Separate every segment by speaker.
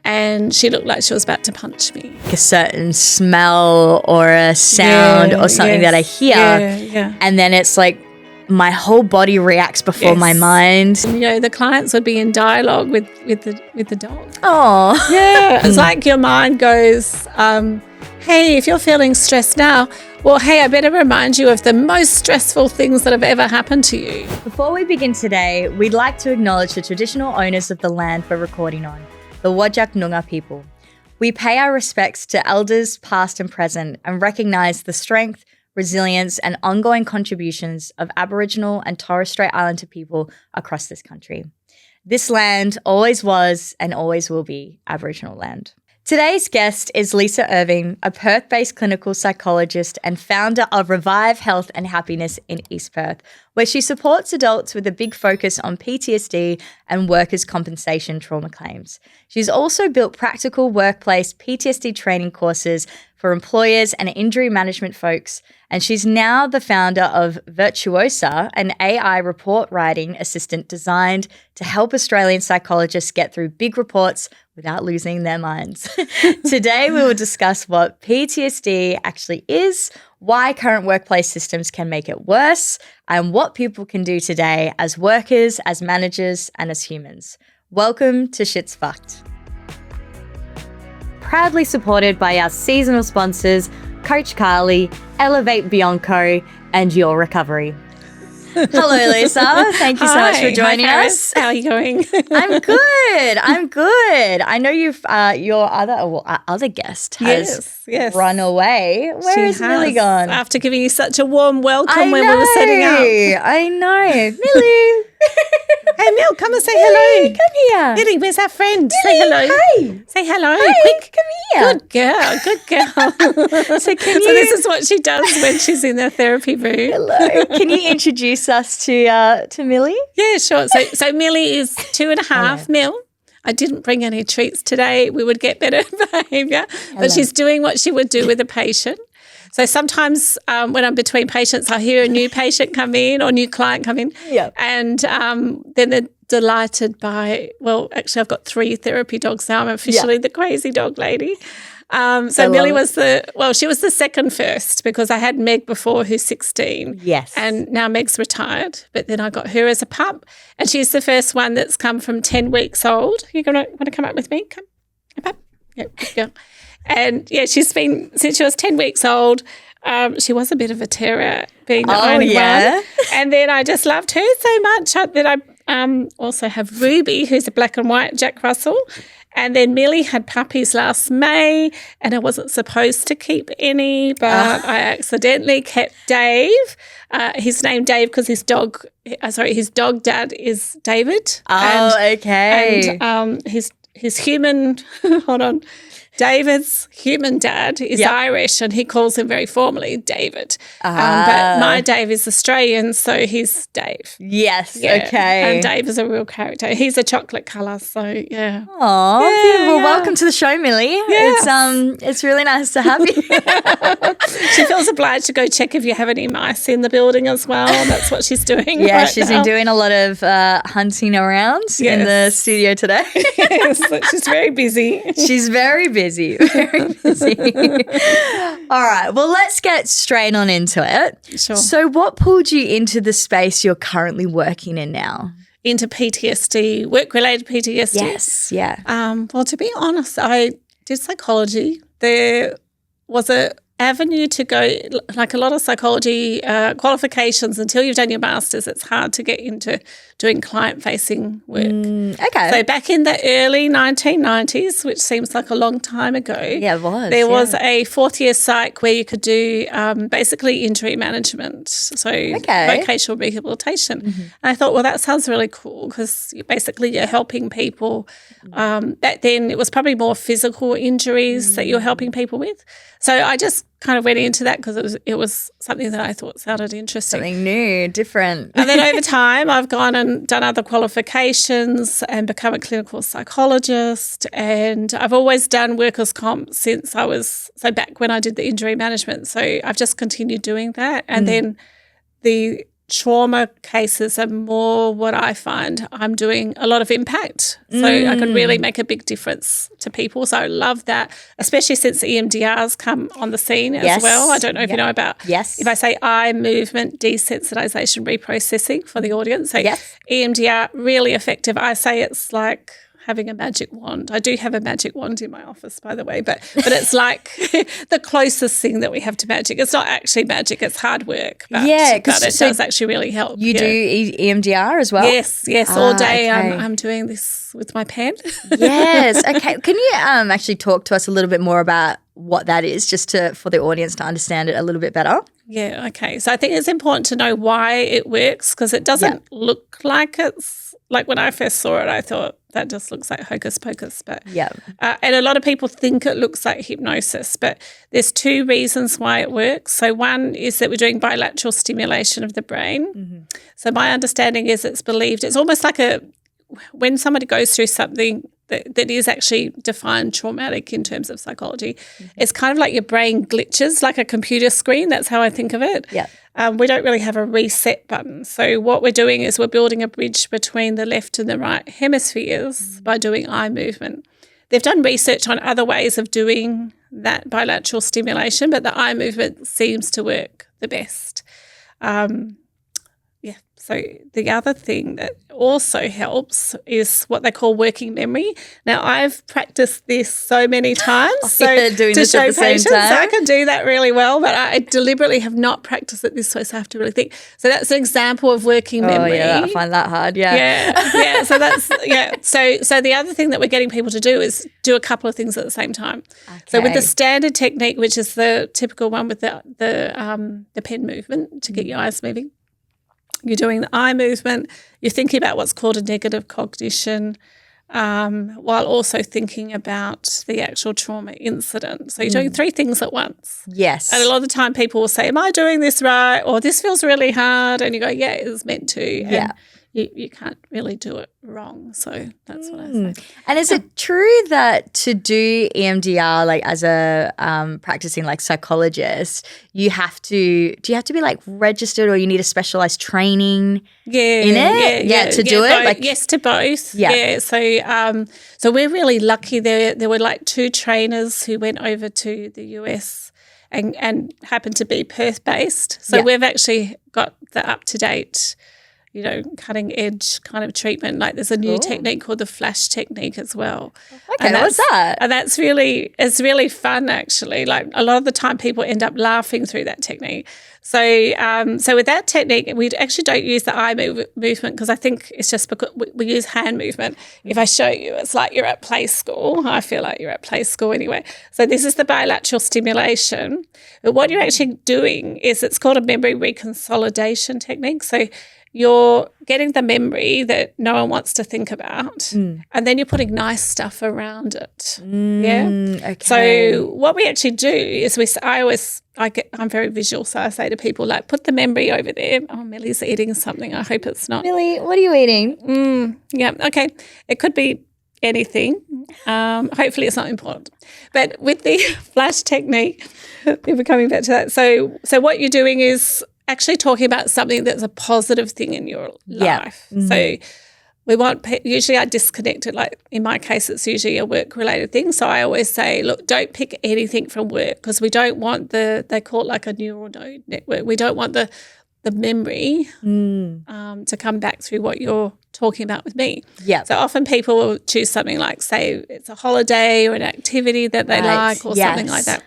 Speaker 1: and she looked like she was about to punch me.
Speaker 2: A certain smell or a sound or something that I hear, and then it's like my whole body reacts before my mind.
Speaker 1: And, the clients would be in dialogue with the dog.
Speaker 2: Oh,
Speaker 1: yeah, it's like your mind goes, hey, if you're feeling stressed now, well, hey, I better remind you of the most stressful things that have ever happened to you.
Speaker 2: Before we begin today, we'd like to acknowledge the traditional owners of the land we're recording on, the Whadjuk Noongar people. We pay our respects to elders past and present and recognise the strength, resilience and ongoing contributions of Aboriginal and Torres Strait Islander people across this country. This land always was and always will be Aboriginal land. Today's guest is Lisa Irving, a Perth-based clinical psychologist and founder of Revive Health and Happiness in East Perth, where she supports adults with a big focus on PTSD and workers' compensation trauma claims. She's also built practical workplace PTSD training courses for employers and injury management folks, and she's now the founder of Virtuosa, an AI report writing assistant designed to help Australian psychologists get through big reports without losing their minds. Today, we will discuss what PTSD actually is, why current workplace systems can make it worse, and what people can do today as workers, as managers, and as humans. Welcome to Shit's Fucked. Proudly supported by our seasonal sponsors, Coach Carly, Elevate Bianco, and Your Recovery. Hello, Lisa. Thank you so much for joining us.
Speaker 1: How are you going?
Speaker 2: I'm good. I know your other guest has run away. Where is Millie gone?
Speaker 1: After giving you such a warm welcome when we were setting up.
Speaker 2: I know. Millie.
Speaker 1: Hey, Mil, come and say hello.
Speaker 2: Millie, come here.
Speaker 1: Millie, where's our friend?
Speaker 2: Millie,
Speaker 1: say hello.
Speaker 2: Hey.
Speaker 1: Say hello.
Speaker 2: Hey,
Speaker 1: quick.
Speaker 2: Come here.
Speaker 1: Good girl. So this is what she does when she's in the therapy room.
Speaker 2: Hello. Can you introduce us to Millie?
Speaker 1: Yeah, sure. So Millie is 2.5. Mil, I didn't bring any treats today. We would get better behaviour. But she's doing what she would do with a patient. So sometimes when I'm between patients, I hear a new patient come in or new client come in.
Speaker 2: Yeah.
Speaker 1: And then they're delighted by, well, actually I've got 3 therapy dogs now. I'm officially the crazy dog lady. So Millie was she was the second first because I had Meg before who's 16.
Speaker 2: Yes.
Speaker 1: And now Meg's retired. But then I got her as a pup and she's the first one that's come from 10 weeks old. You want to come up with me? Come. Pup. Yeah, good girl. And, she's been, since she was 10 weeks old, she was a bit of a terror being the only one. And then I just loved her so much that I also have Ruby, who's a black and white Jack Russell. And then Millie had puppies last May and I wasn't supposed to keep any, but I accidentally kept Dave. He's named Dave because his dog dad is David.
Speaker 2: Oh, okay.
Speaker 1: And his human, hold on. David's human dad is Irish and he calls him very formally David. But my Dave is Australian, so he's Dave.
Speaker 2: Yes, okay.
Speaker 1: And Dave is a real character. He's a chocolate colour, so yeah.
Speaker 2: Oh, beautiful. Welcome to the show, Millie. Yes. It's really nice to have you.
Speaker 1: She feels obliged to go check if you have any mice in the building as well. That's what she's doing.
Speaker 2: Yeah, she's been doing a lot of hunting around in the studio today.
Speaker 1: Yes, she's very busy.
Speaker 2: She's very busy. Very busy. All right. Well, let's get straight on into it.
Speaker 1: Sure.
Speaker 2: So what pulled you into the space you're currently working in now?
Speaker 1: Into PTSD, work-related PTSD?
Speaker 2: Yes, yeah.
Speaker 1: Well, to be honest, I did psychology. There was a avenue to go, like a lot of psychology qualifications, until you've done your master's, it's hard to get into doing client-facing work.
Speaker 2: Okay.
Speaker 1: So back in the early 1990s, which seems like a long time ago,
Speaker 2: it was.
Speaker 1: There was a 4th-year psych where you could do basically injury management, so vocational rehabilitation. Mm-hmm. And I thought, well, that sounds really cool because basically you're helping people. Back then it was probably more physical injuries that you're helping people with. So I just kind of went into that because it was something that I thought sounded interesting.
Speaker 2: Something new, different.
Speaker 1: And then over time I've gone and done other qualifications and become a clinical psychologist, and I've always done workers' comp since I was, so back when I did the injury management. So I've just continued doing that. And then the trauma cases are more what I find I'm doing a lot of impact. So I can really make a big difference to people. So I love that, especially since EMDR's come on the scene as well. I don't know if you know about, if I say eye movement desensitization reprocessing for the audience. So EMDR, really effective. I say it's like having a magic wand. I do have a magic wand in my office, by the way, but it's like the closest thing that we have to magic. It's not actually magic, it's hard work. But, but it does actually really help.
Speaker 2: You do EMDR as well?
Speaker 1: Yes, all day I'm doing this with my pen.
Speaker 2: Yes, okay. Can you actually talk to us a little bit more about what that is, just for the audience to understand it a little bit better?
Speaker 1: Yeah, okay. So I think it's important to know why it works, because it doesn't look like it's, like when I first saw it, I thought that just looks like hocus pocus. But and a lot of people think it looks like hypnosis, but there's two reasons why it works. So one is that we're doing bilateral stimulation of the brain. So my understanding is it's believed, it's almost like when somebody goes through something that is actually defined traumatic in terms of psychology, it's kind of like your brain glitches like a computer screen. That's how I think of it. We don't really have a reset button. So what we're doing is we're building a bridge between the left and the right hemispheres by doing eye movement. They've done research on other ways of doing that bilateral stimulation, but the eye movement seems to work the best. So the other thing that also helps is what they call working memory. Now, I've practiced this so many times
Speaker 2: doing this at the same time.
Speaker 1: So I can do that really well, but I deliberately have not practiced it this way, so I have to really think. So that's an example of working memory.
Speaker 2: Oh, yeah, I find that hard, yeah.
Speaker 1: So that's, So the other thing that we're getting people to do is do a couple of things at the same time. Okay. So with the standard technique, which is the typical one with the pen movement to get your eyes moving, you're doing the eye movement, you're thinking about what's called a negative cognition, while also thinking about the actual trauma incident. So you're doing three things at once.
Speaker 2: Yes.
Speaker 1: And a lot of the time people will say, am I doing this right? Or this feels really hard. And you go, yeah, it's meant to. And you can't really do it wrong. So that's what I say.
Speaker 2: And is it true that to do EMDR, like as a practicing like psychologist, do you have to be like registered, or you need a specialized training in it? To do it?
Speaker 1: Both.
Speaker 2: Like,
Speaker 1: yes to both. Yeah. So we're really lucky. There were like two trainers who went over to the US and happened to be Perth based. So we've actually got the up-to-date, cutting edge kind of treatment. Like there's a new technique called the flash technique as well.
Speaker 2: Okay, what's that?
Speaker 1: And it's really fun actually. Like a lot of the time people end up laughing through that technique. So with that technique, we actually don't use the eye movement, because I think it's just because we use hand movement. If I show you, it's like you're at play school. I feel like you're at play school anyway. So this is the bilateral stimulation. But what you're actually doing is, it's called a memory reconsolidation technique. So you're getting the memory that no one wants to think about, and then you're putting nice stuff around it. Okay. So what we actually do is I'm very visual, so I say to people, like, put the memory over there. Oh, Millie's eating something. I hope it's not.
Speaker 2: Millie, what are you eating?
Speaker 1: Okay. It could be anything. Hopefully it's not important. But with the flash technique, we're coming back to that. So what you're doing is actually talking about something that's a positive thing in your life. So we want, usually I disconnect it, like in my case it's usually a work-related thing. So I always say, look, don't pick anything from work, because we don't want they call it like a neural node network. We don't want the memory to come back through what you're talking about with me. So often people will choose something like, say, it's a holiday or an activity that they like, or something like that.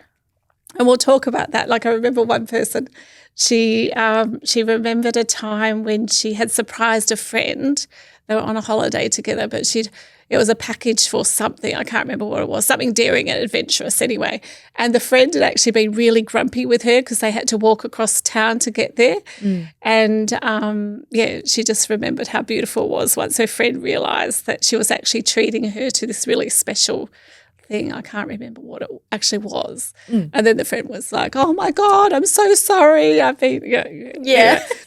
Speaker 1: And we'll talk about that. Like I remember one person, she remembered a time when she had surprised a friend. They were on a holiday together, but it was a package for something. I can't remember what it was, something daring and adventurous anyway. And the friend had actually been really grumpy with her because they had to walk across town to get there. And, she just remembered how beautiful it was once her friend realised that she was actually treating her to this really special thing. I can't remember what it actually was. And then the friend was like, oh my God, I'm so sorry. I've been,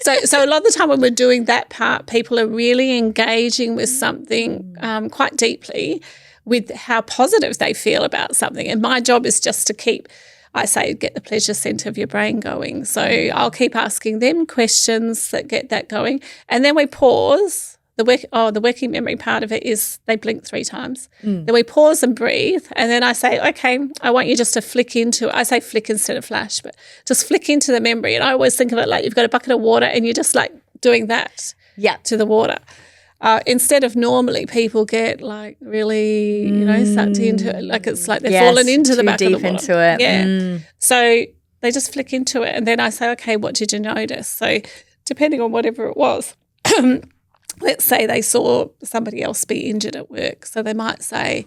Speaker 1: So a lot of the time when we're doing that part, people are really engaging with something quite deeply, with how positive they feel about something. And my job is just to keep, I say get the pleasure centre of your brain going. So I'll keep asking them questions that get that going. And then we pause. The working memory part of it is they blink 3 times. Then we pause and breathe. And then I say, okay, I want you just to flick into it. I say flick instead of flash, but just flick into the memory. And I always think of it like you've got a bucket of water and you're just like doing that to the water. Instead of normally people get like really, sucked into it. Like it's like they're falling into the bucket of water.
Speaker 2: Into it.
Speaker 1: Yeah. So they just flick into it. And then I say, okay, what did you notice? So depending on whatever it was, let's say they saw somebody else be injured at work. So they might say,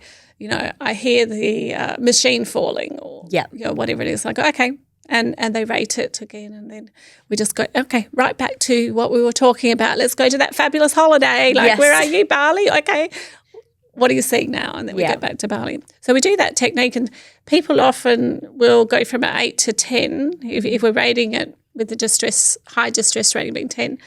Speaker 1: I hear the machine falling or whatever it is. I go, okay. And they rate it again. And then we just go, okay, right back to what we were talking about. Let's go to that fabulous holiday. Like, where are you, Bali? Okay. What are you seeing now? And then we get back to Bali. So we do that technique, and people often will go from an 8 to 10 if we're rating it with the high distress rating being 10.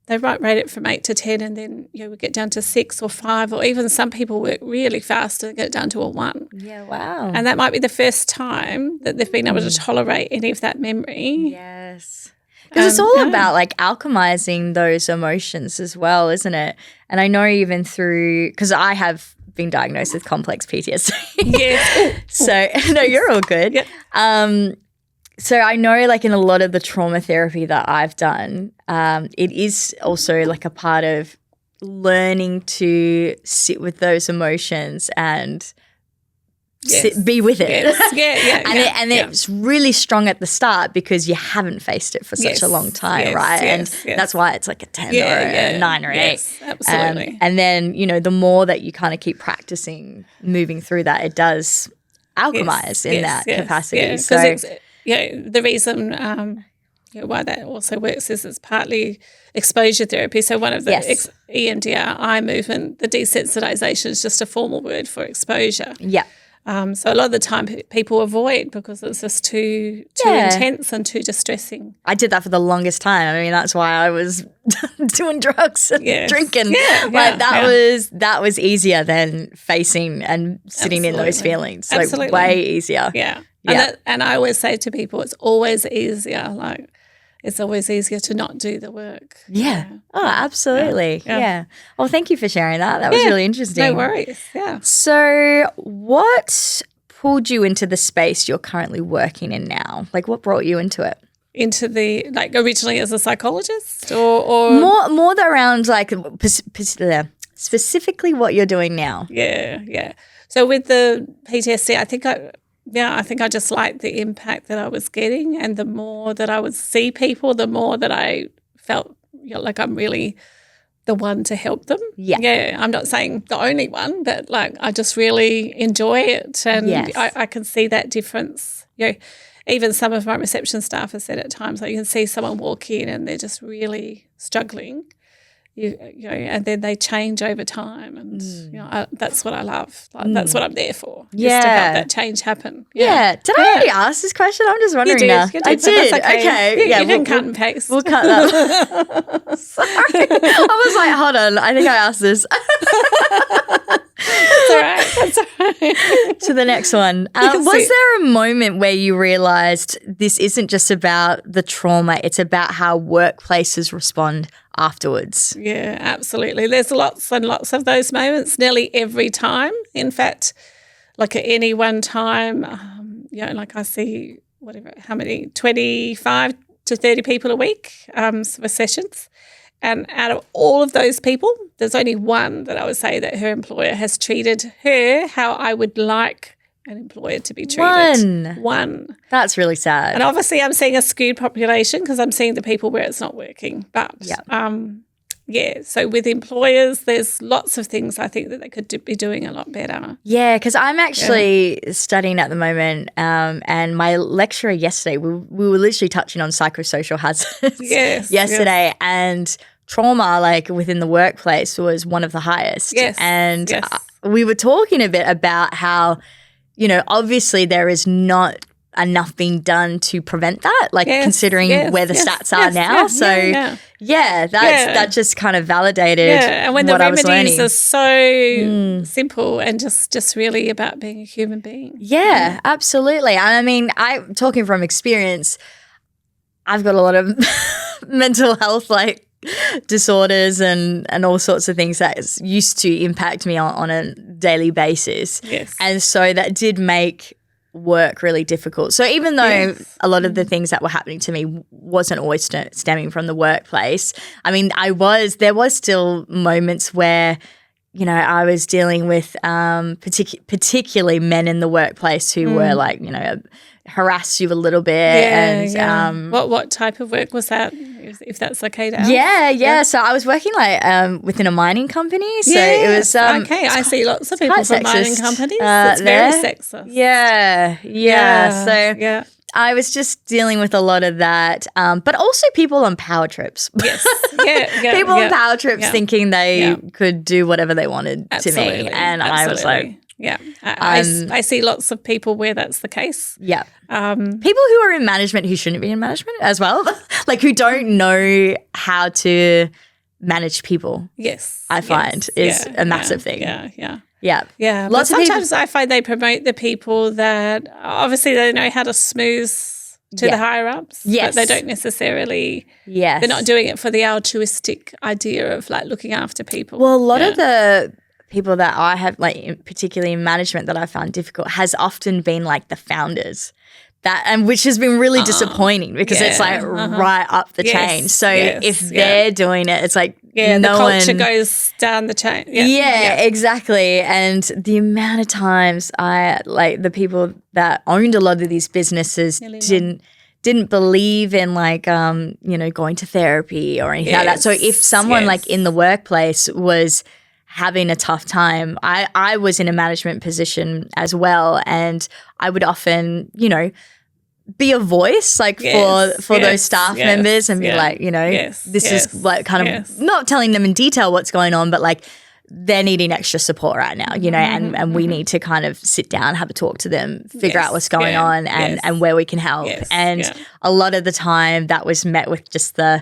Speaker 1: They might rate it from 8 to 10, and then we get down to 6 or 5, or even some people work really fast and get it down to a 1.
Speaker 2: Yeah, wow.
Speaker 1: And that might be the first time that they've been able to tolerate any of that memory.
Speaker 2: Yes. Because it's all about like alchemizing those emotions as well, isn't it? And I know even through, because I have been diagnosed with complex PTSD.
Speaker 1: Yes.
Speaker 2: So, no, you're all good. Yep. So I know like in a lot of the trauma therapy that I've done, it is also like a part of learning to sit with those emotions and be with it.
Speaker 1: Yes.
Speaker 2: And it's really strong at the start because you haven't faced it for such a long time, right? And that's why it's like a 10 or a 9 or 8.
Speaker 1: Yes, absolutely.
Speaker 2: And then, the more that you kind of keep practicing moving through that, it does alchemize in that capacity.
Speaker 1: Yeah,
Speaker 2: so
Speaker 1: the reason why that also works is it's partly exposure therapy. So one of the EMDR, eye movement, the desensitization is just a formal word for exposure.
Speaker 2: Yeah.
Speaker 1: So a lot of the time people avoid because it's just too intense and too distressing.
Speaker 2: I did that for the longest time. I mean, that's why I was doing drugs and drinking. That was easier than facing and sitting in those feelings. Like way easier.
Speaker 1: Yeah. And I always say to people, it's always easier. Like it's always easier to not do the work.
Speaker 2: Yeah. Oh, absolutely. Yeah. Well, thank you for sharing that. That was really interesting.
Speaker 1: No worries. Yeah.
Speaker 2: So what pulled you into the space you're currently working in now? Like what brought you into it?
Speaker 1: Into the, like originally as a psychologist or
Speaker 2: more around like specifically what you're doing now.
Speaker 1: Yeah. So with the PTSD, I think I just liked the impact that I was getting, and the more that I would see people, the more that I felt like I'm really the one to help them. Yeah. I'm not saying the only one, but like I just really enjoy it, and I can see that difference. Even some of my reception staff have said at times, like you can see someone walk in and they're just really struggling. And then they change over time, and that's what I love. Like, that's what I'm there for. Just to help that change happen. Yeah.
Speaker 2: Did I already ask this question? I'm just wondering now.
Speaker 1: You did. I did.
Speaker 2: Okay.
Speaker 1: You can cut and paste.
Speaker 2: We'll cut that. Sorry, I was like, hold on. I think I asked this.
Speaker 1: That's all right.
Speaker 2: To the next one. Was there a moment where you realised this isn't just about the trauma, it's about how workplaces respond afterwards?
Speaker 1: Yeah, absolutely. There's lots and lots of those moments, nearly every time. In fact, like at any one time, like I see how many, 25 to 30 people a week for sessions. And out of all of those people, there's only one that I would say that her employer has treated her how I would like an employer to be treated. One.
Speaker 2: That's really sad.
Speaker 1: And obviously I'm seeing a skewed population because I'm seeing the people where it's not working. But, so with employers, there's lots of things I think that they could be doing a lot better.
Speaker 2: Yeah, because I'm actually studying at the moment and my lecturer yesterday, we were literally touching on psychosocial hazards yesterday and trauma like within the workplace was one of the highest. We were talking a bit about how, obviously there is not enough being done to prevent that, like considering where the stats are now. That just kind of validated
Speaker 1: and when
Speaker 2: what
Speaker 1: the
Speaker 2: I was learning.
Speaker 1: remedies are so simple and just really about being a human being.
Speaker 2: Yeah, absolutely. And I mean, I'm talking from experience, I've got a lot of mental health like disorders and all sorts of things that used to impact me on a daily basis.
Speaker 1: Yes.
Speaker 2: And so that did make work really difficult. So even though a lot of the things that were happening to me wasn't always stemming from the workplace, I mean, there was still moments where, you know, I was dealing with particularly men in the workplace who were like, you know, harass you a little bit.
Speaker 1: What type of work was that, if that's okay to ask?
Speaker 2: Yeah. So I was working like within a mining company. So it was
Speaker 1: I see lots of people from mining companies. It's very sexist.
Speaker 2: So I was just dealing with a lot of that, but also people on power trips.
Speaker 1: Yes,
Speaker 2: people on power trips thinking they could do whatever they wanted to me, and I was like.
Speaker 1: Yeah, I see lots of people where that's the case.
Speaker 2: Yeah. People who are in management who shouldn't be in management as well, like who don't know how to manage people.
Speaker 1: Yes.
Speaker 2: I find is a massive thing.
Speaker 1: Yeah.
Speaker 2: Lots
Speaker 1: but
Speaker 2: of
Speaker 1: sometimes I find they promote the people that obviously they know how to smooth to the higher ups.
Speaker 2: Yes.
Speaker 1: But they don't necessarily, they're not doing it for the altruistic idea of like looking after people.
Speaker 2: Well, a lot of the people that I have, like particularly in management that I found difficult, has often been like the founders. Which has been really disappointing because it's like right up the chain. So if they're doing it, it's like
Speaker 1: the culture goes down the chain.
Speaker 2: Exactly. And the amount of times the people that owned a lot of these businesses didn't believe in like going to therapy or anything like that. So if someone like in the workplace was having a tough time, I was in a management position as well, and I would often, be a voice like for those staff members and be like, this is like kind of not telling them in detail what's going on, but like they're needing extra support right now, and we need to kind of sit down, have a talk to them, figure out what's going on and where we can help. A lot of the time that was met with just they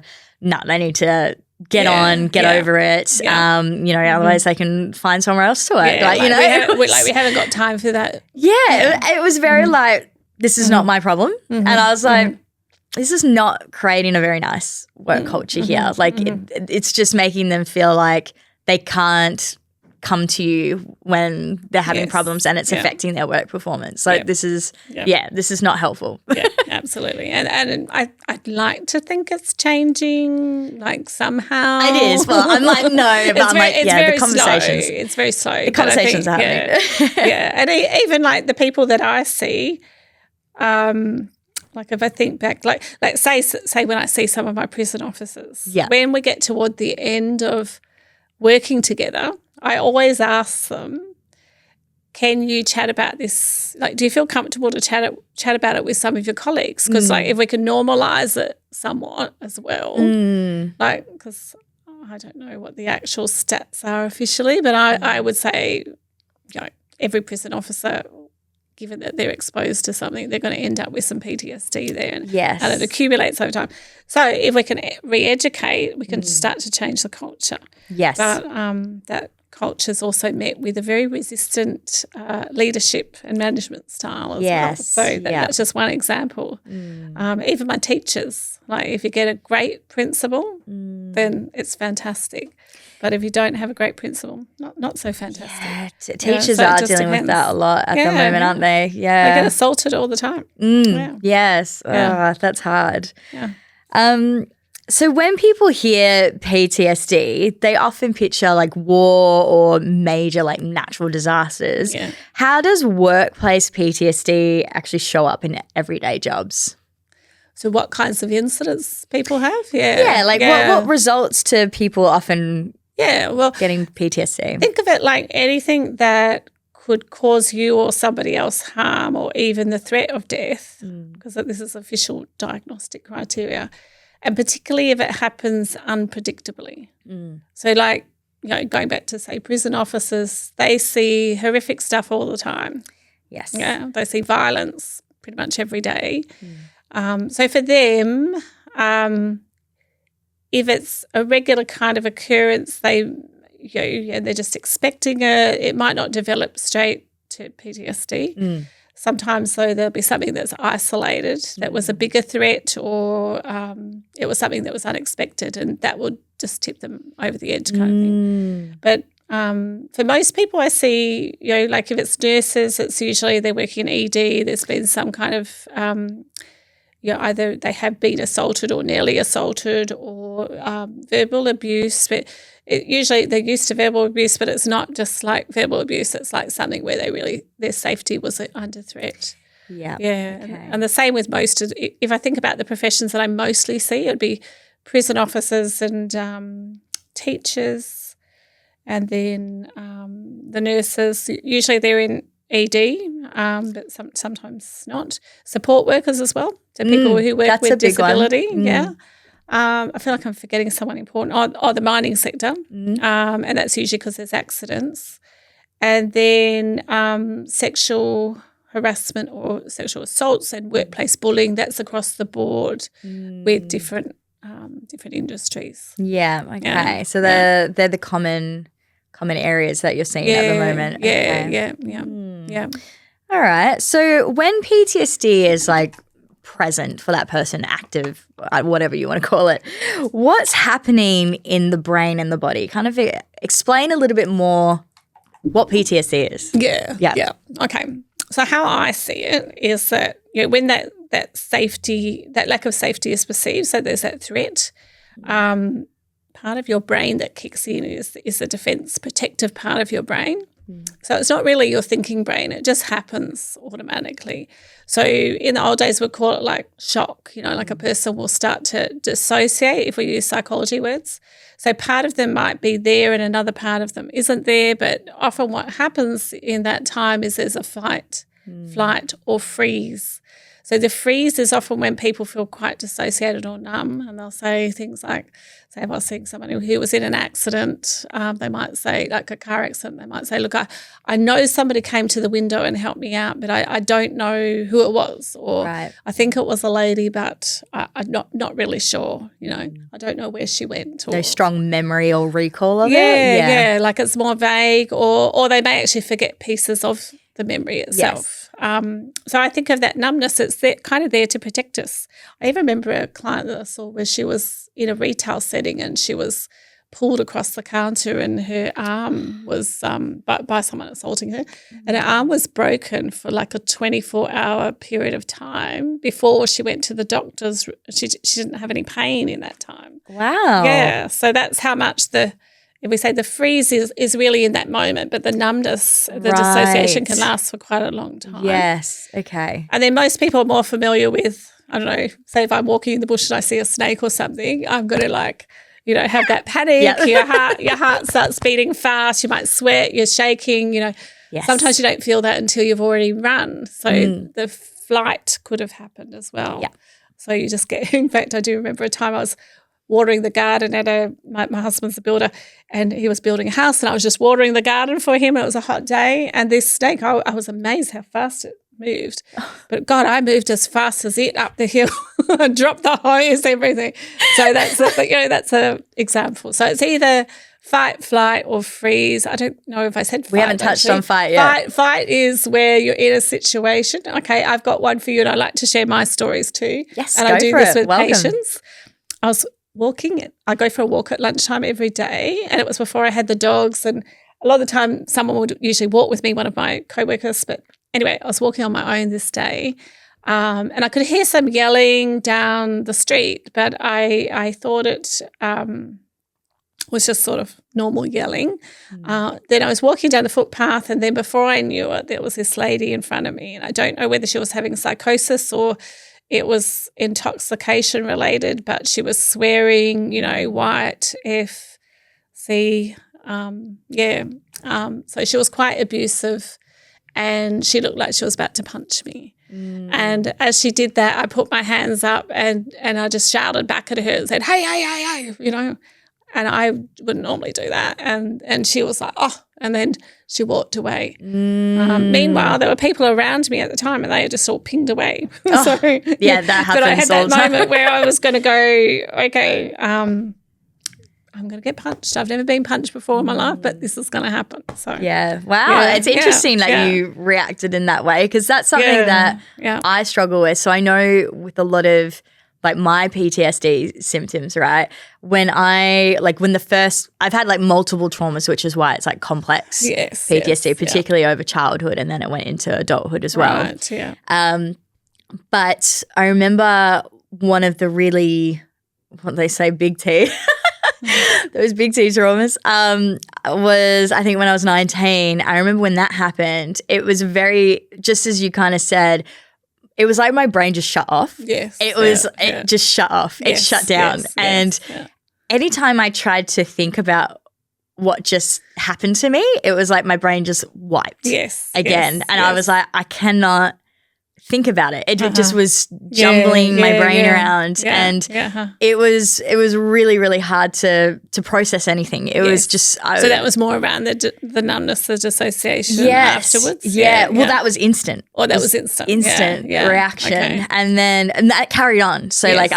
Speaker 2: need to get over it. Otherwise they can find somewhere else to work.
Speaker 1: We haven't got time for that.
Speaker 2: It was very like, this is not my problem. And I was like, this is not creating a very nice work culture here. Like it's just making them feel like they can't come to you when they're having problems and it's affecting their work performance. So this is this is not helpful.
Speaker 1: Yeah, absolutely. And I'd like to think it's changing like somehow.
Speaker 2: It is. Well, I'm like, no, but I'm like, the conversations.
Speaker 1: Slow. It's very slow.
Speaker 2: The conversations are happening.
Speaker 1: And even like the people that I see, like if I think back, like say when I see some of my prison officers, when we get toward the end of working together, I always ask them, can you chat about this? Like, do you feel comfortable to chat about it with some of your colleagues? Because like if we can normalise it somewhat as well, like because I don't know what the actual stats are officially, but I would say, every prison officer, given that they're exposed to something, they're going to end up with some PTSD there. And it accumulates over time. So if we can re-educate, we can start to change the culture.
Speaker 2: Yes.
Speaker 1: But that culture is also met with a very resistant leadership and management style as well. So that's just one example. Even my teachers, like if you get a great principal, then it's fantastic. But if you don't have a great principal, not so fantastic.
Speaker 2: Yeah, teachers are dealing with that a lot at the moment, aren't they? Yeah.
Speaker 1: They get assaulted all the time.
Speaker 2: Yes. Oh, that's hard. Yeah. So when people hear PTSD, they often picture like war or major like natural disasters. Yeah. How does workplace PTSD actually show up in everyday jobs?
Speaker 1: So what kinds of incidents people have?
Speaker 2: What results to people often getting PTSD?
Speaker 1: Think of it like anything that could cause you or somebody else harm or even the threat of death, because this is official diagnostic criteria, and particularly if it happens unpredictably. So like, going back to say prison officers, they see horrific stuff all the time.
Speaker 2: Yes.
Speaker 1: Yeah, they see violence pretty much every day. So for them, if it's a regular kind of occurrence, they're just expecting it. It might not develop straight to PTSD. Sometimes, though, there'll be something that's isolated that was a bigger threat, or it was something that was unexpected, and that would just tip them over the edge kind of thing. But for most people I see, like if it's nurses, it's usually they're working in ED. There's been some kind of either they have been assaulted or nearly assaulted, or verbal abuse. But usually they're used to verbal abuse, but it's not just like verbal abuse. It's like something where their safety was under threat. Yeah. Okay. And the same with most. If I think about the professions that I mostly see, it'd be prison officers and teachers, and then the nurses. Usually they're in ED, but sometimes not. Support workers as well. So people who work with disability. Yeah. I feel like I'm forgetting someone important. Or the mining sector, and that's usually because there's accidents. And then sexual harassment or sexual assaults and workplace bullying, that's across the board with different industries.
Speaker 2: Yeah, okay. Yeah. So they're the common areas that you're seeing at the moment.
Speaker 1: Yeah.
Speaker 2: All right. So when PTSD is like present for that person, active, whatever you want to call it, what's happening in the brain and the body? Kind of explain a little bit more what PTSD is.
Speaker 1: Yeah. Okay. So how I see it is that when that lack of safety is perceived, so there's that threat, part of your brain that kicks in is the defense protective part of your brain. So it's not really your thinking brain. It just happens automatically. So in the old days, we'd call it like shock, like a person will start to dissociate if we use psychology words. So part of them might be there and another part of them isn't there. But often what happens in that time is there's a fight, flight or freeze. So the freeze is often when people feel quite dissociated or numb, and they'll say things like, say if I was seeing someone who was in an accident, they might say, like a car accident, they might say, look, I know somebody came to the window and helped me out, but I don't know who it was, or I think it was a lady, but I'm not really sure, I don't know where she went. Or,
Speaker 2: no strong memory or recall of it?
Speaker 1: Yeah, like it's more vague, or they may actually forget pieces of the memory itself. So I think of that numbness, it's kind of there to protect us. I even remember a client that I saw where she was in a retail setting and she was pulled across the counter and her arm was by someone assaulting her, and her arm was broken for like a 24-hour period of time before she went to the doctors. She didn't have any pain in that time.
Speaker 2: Wow.
Speaker 1: Yeah, so that's how much if we say the freeze is really in that moment, but the numbness, the dissociation can last for quite a long time.
Speaker 2: Yes, okay.
Speaker 1: And then most people are more familiar with, I don't know, say if I'm walking in the bush and I see a snake or something, I'm going to have that panic. Yep. Your heart starts beating fast. You might sweat. You're shaking. Yes. Sometimes you don't feel that until you've already run. So the flight could have happened as well.
Speaker 2: Yeah.
Speaker 1: So you just get. In fact, I do remember a time I was watering the garden at my husband's a builder, and he was building a house, and I was just watering the garden for him. It was a hot day, and this snake, I was amazed how fast it moved. But God, I moved as fast as it up the hill and dropped the hose, everything. So that's an example. So it's either fight, flight, or freeze. I don't know if I said fight.
Speaker 2: We haven't touched on fight yet.
Speaker 1: Fight is where you're in a situation. Okay, I've got one for you, and I like to share my stories too.
Speaker 2: Yes,
Speaker 1: and I do this with patients. I was I go for a walk at lunchtime every day, and it was before I had the dogs, and a lot of the time someone would usually walk with me, one of my co-workers, but anyway, I was walking on my own this day, and I could hear some yelling down the street, but I thought it was just sort of normal yelling. Then I was walking down the footpath, and then before I knew it, there was this lady in front of me, and I don't know whether she was having psychosis or it was intoxication related, but she was swearing, white, F, C, so she was quite abusive, and she looked like she was about to punch me. And as she did that, I put my hands up and I just shouted back at her and said, hey, And I wouldn't normally do that. And she was like, oh, and then she walked away. Meanwhile, there were people around me at the time and they just all pinged away.
Speaker 2: Oh, so, yeah, that happens.
Speaker 1: But I had that
Speaker 2: all time.
Speaker 1: moment where I was going to go, okay, I'm going to get punched. I've never been punched before in my life, but this is going to happen. So
Speaker 2: yeah, wow, it's interesting that you reacted in that way, because that's something that I struggle with. So I know with a lot of like my PTSD symptoms, right? When I've had like multiple traumas, which is why it's like complex PTSD, particularly over childhood, and then it went into adulthood as well.
Speaker 1: Right, yeah.
Speaker 2: But I remember one of the really, what they say, big T, those big T traumas, was I think when I was 19. I remember when that happened, it was very, just as you kind of said, it was like my brain just shut off.
Speaker 1: Yes.
Speaker 2: It just shut off. It shut down. And anytime I tried to think about what just happened to me, it was like my brain just wiped again. And I was like, I cannot think about it. It just was jumbling my brain around. And it was really, really hard to process anything. It was just
Speaker 1: so that was more around the numbness, the dissociation afterwards.
Speaker 2: Well, that was instant.
Speaker 1: Oh, that was instant.
Speaker 2: Instant reaction. Okay. And that carried on. So like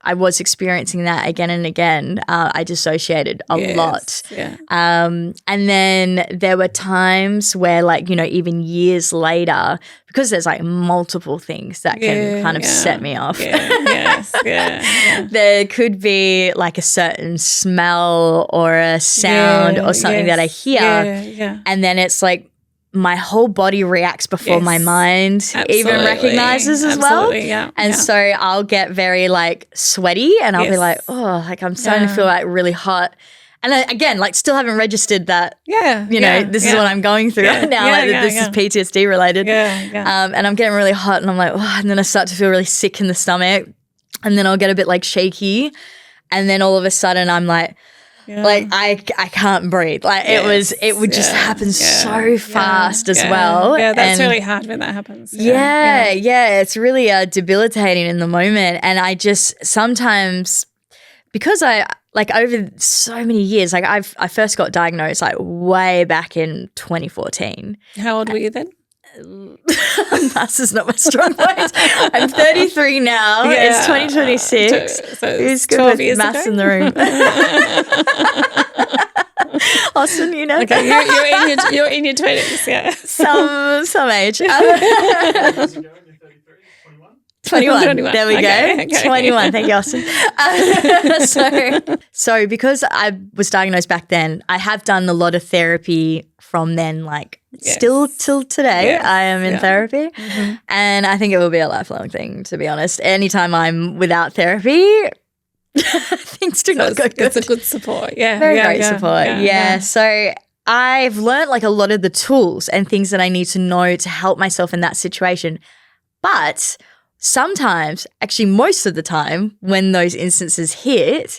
Speaker 2: I was experiencing that again and again. I dissociated a lot.
Speaker 1: Yeah.
Speaker 2: And then there were times where, like, you know, even years later, because there's like multiple things that can kind of set me off. There could be like a certain smell or a sound or something that I hear. And then it's like, my whole body reacts before my mind even recognizes as well. And so I'll get very like sweaty and I'll be like, oh, like I'm starting to feel like really hot. And then, again, like still haven't registered that, you know, this is what I'm going through right now. This is PTSD related. And I'm getting really hot and I'm like, oh, and then I start to feel really sick in the stomach and then I'll get a bit like shaky. And then all of a sudden I'm like, like I can't breathe. Like it would just happen so fast as well.
Speaker 1: Yeah, that's really hard when that happens.
Speaker 2: It's really debilitating in the moment. And I just sometimes, because I like over so many years, like I first got diagnosed like way back in 2014.
Speaker 1: How old were you then?
Speaker 2: Maths is not my strong point. I'm 33 now. It's 2026.
Speaker 1: So
Speaker 2: who's good with maths in the room? Austin, you know.
Speaker 1: Okay, you're in your 20s, yeah.
Speaker 2: Some age. 21. There we go. 21. Thank you, Austin. So because I was diagnosed back then, I have done a lot of therapy from then, like still till today. I am in therapy. And I think it will be a lifelong thing, to be honest. Anytime I'm without therapy, things do not go good.
Speaker 1: It's a good support.
Speaker 2: Very great support. So I've learned like a lot of the tools and things that I need to know to help myself in that situation. But sometimes, actually most of the time, when those instances hit,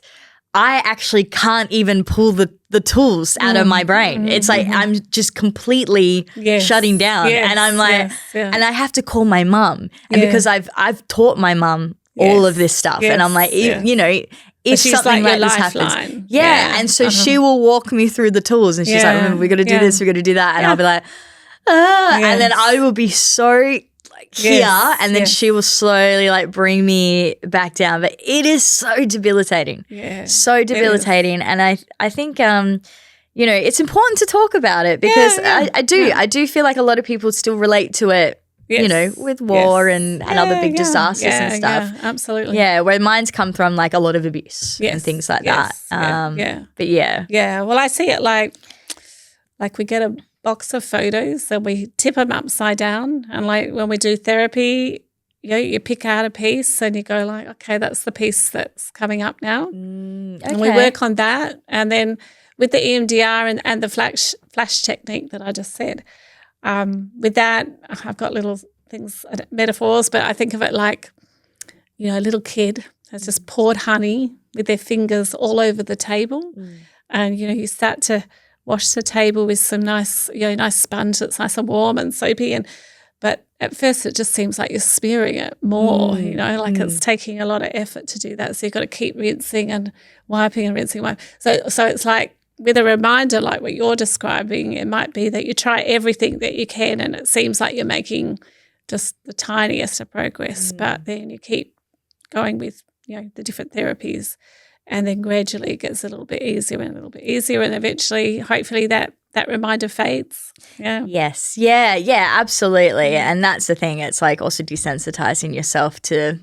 Speaker 2: I actually can't even pull the tools out of my brain. It's like I'm just completely shutting down. And I'm like, and I have to call my mum. And because I've taught my mum all of this stuff. And I'm like, you know, if something like this happens. And so she will walk me through the tools and she's like, we got to do this, we got to do that. And I'll be like, and then I will be so here and then she will slowly like bring me back down. But it is so debilitating. So debilitating. And I think you know, it's important to talk about it because I do feel like a lot of people still relate to it, you know, with war and other big disasters and stuff.
Speaker 1: Absolutely.
Speaker 2: Where mine's come from like a lot of abuse and things like that. But
Speaker 1: well, I see it like we get a box of photos and we tip them upside down, and like when we do therapy, you know, you pick out a piece and you go like, okay, that's the piece that's coming up now. And we work on that. And then with the EMDR and the flash technique that I just said, with that, I've got little things, metaphors, but I think of it like, you know, a little kid has just poured honey with their fingers all over the table. And, you know, you start to wash the table with some nice sponge that's nice and warm and soapy, and But at first it just seems like you're smearing it more, like it's taking a lot of effort to do that. So you've got to keep rinsing and wiping and rinsing. So it's like with a reminder like what you're describing, it might be that you try everything that you can and it seems like you're making just the tiniest of progress, but then you keep going with, the different therapies and then gradually it gets a little bit easier and a little bit easier and eventually, hopefully that reminder fades. Yeah.
Speaker 2: Yes. Yeah, absolutely. And that's the thing. It's like also desensitizing yourself to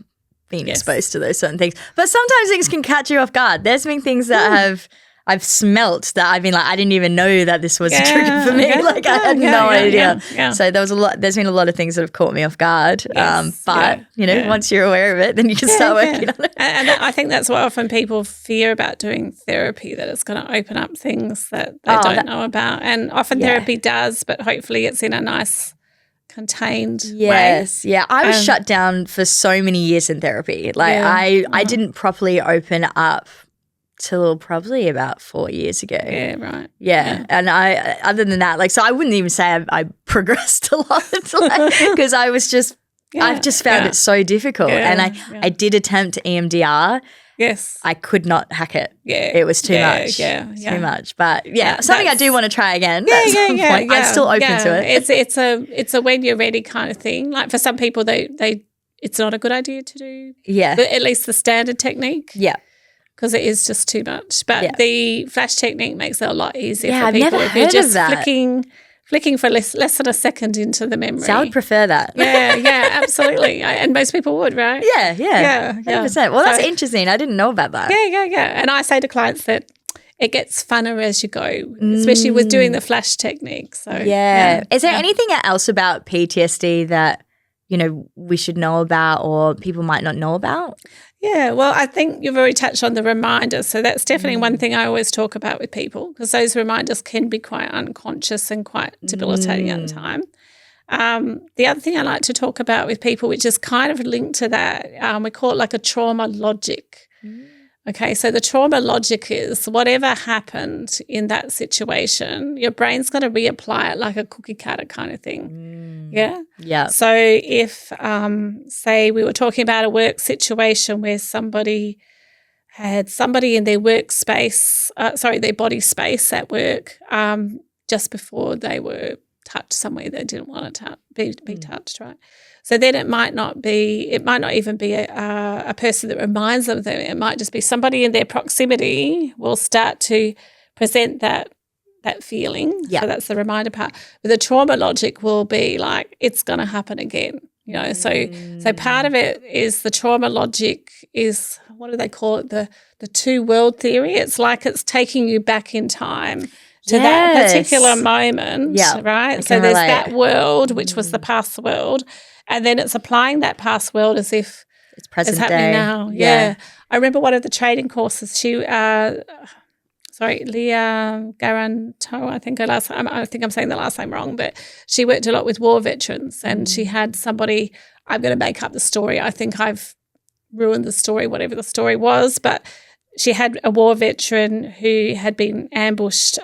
Speaker 2: being exposed to those certain things. But sometimes things can catch you off guard. There's been things that I've smelt that I've been like, I didn't even know that this was a trigger for me. I had no idea. Yeah. So there's been a lot of things that have caught me off guard. But once you're aware of it, then you can start working on it.
Speaker 1: And I think that's what often people fear about doing therapy, that it's going to open up things that they don't know about. And often therapy does, but hopefully it's in a nice contained way.
Speaker 2: Yeah. I was shut down for so many years in therapy. I didn't properly open up till probably about 4 years ago.
Speaker 1: Yeah, right.
Speaker 2: Yeah. And other than that, so I wouldn't even say I progressed a lot because I was just, I've just found it so difficult. And I did attempt EMDR.
Speaker 1: Yes.
Speaker 2: I could not hack it.
Speaker 1: Yeah.
Speaker 2: It was too much. Too much. But something I do want to try again. I'm still open to it.
Speaker 1: It's a when you're ready kind of thing. Like for some people, it's not a good idea to do.
Speaker 2: Yeah.
Speaker 1: At least the standard technique.
Speaker 2: Yeah.
Speaker 1: Because it is just too much. But the flash technique makes it a lot easier for
Speaker 2: I've
Speaker 1: people.
Speaker 2: never
Speaker 1: If you're
Speaker 2: heard
Speaker 1: just
Speaker 2: of that.
Speaker 1: flicking for less than a second into the memory.
Speaker 2: So I would prefer that.
Speaker 1: Yeah, absolutely. And most people would, right?
Speaker 2: Yeah. 100%. Well, that's interesting. I didn't know about that.
Speaker 1: Yeah. And I say to clients that it gets funner as you go, especially with doing the flash technique. So
Speaker 2: Is there anything else about PTSD that, we should know about or people might not know about?
Speaker 1: Yeah, well, I think you've already touched on the reminders. So that's definitely one thing I always talk about with people because those reminders can be quite unconscious and quite debilitating at the time. The other thing I like to talk about with people, which is kind of linked to that, we call it like a trauma logic. Okay, so the trauma logic is whatever happened in that situation, your brain's going to reapply it like a cookie cutter kind of thing. Yeah. So if, say, we were talking about a work situation where somebody had somebody in their workspace, their body space at work, just before they were touched somewhere they didn't want to be touched, right? So then it might not even be a person that reminds them of them. It might just be somebody in their proximity will start to present that feeling. So that's the reminder part. But the trauma logic will be like, it's going to happen again. So part of it is the trauma logic is, what do they call it? The two world theory. It's like it's taking you back in time to that particular moment, right? So there's that world, which was the past world. And then it's applying that past world as if
Speaker 2: it's present
Speaker 1: happening
Speaker 2: day.
Speaker 1: now. Yeah. I remember one of the training courses, Leah Garanto, I think I'm saying the last name wrong, but she worked a lot with war veterans and she had somebody, I'm going to make up the story. I think I've ruined the story, whatever the story was, but she had a war veteran who had been ambushed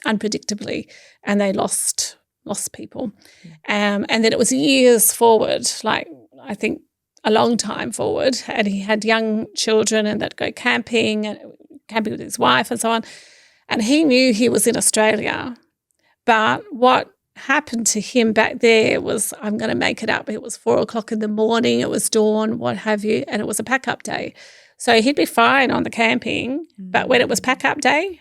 Speaker 1: unpredictably and they lost people. And then it was years forward, like I think a long time forward, and he had young children and they'd go camping with his wife and so on. And he knew he was in Australia. But what happened to him back there was, I'm going to make it up, it was 4:00 in the morning, it was dawn, what have you, and it was a pack-up day. So he'd be fine on the camping, but when it was pack-up day,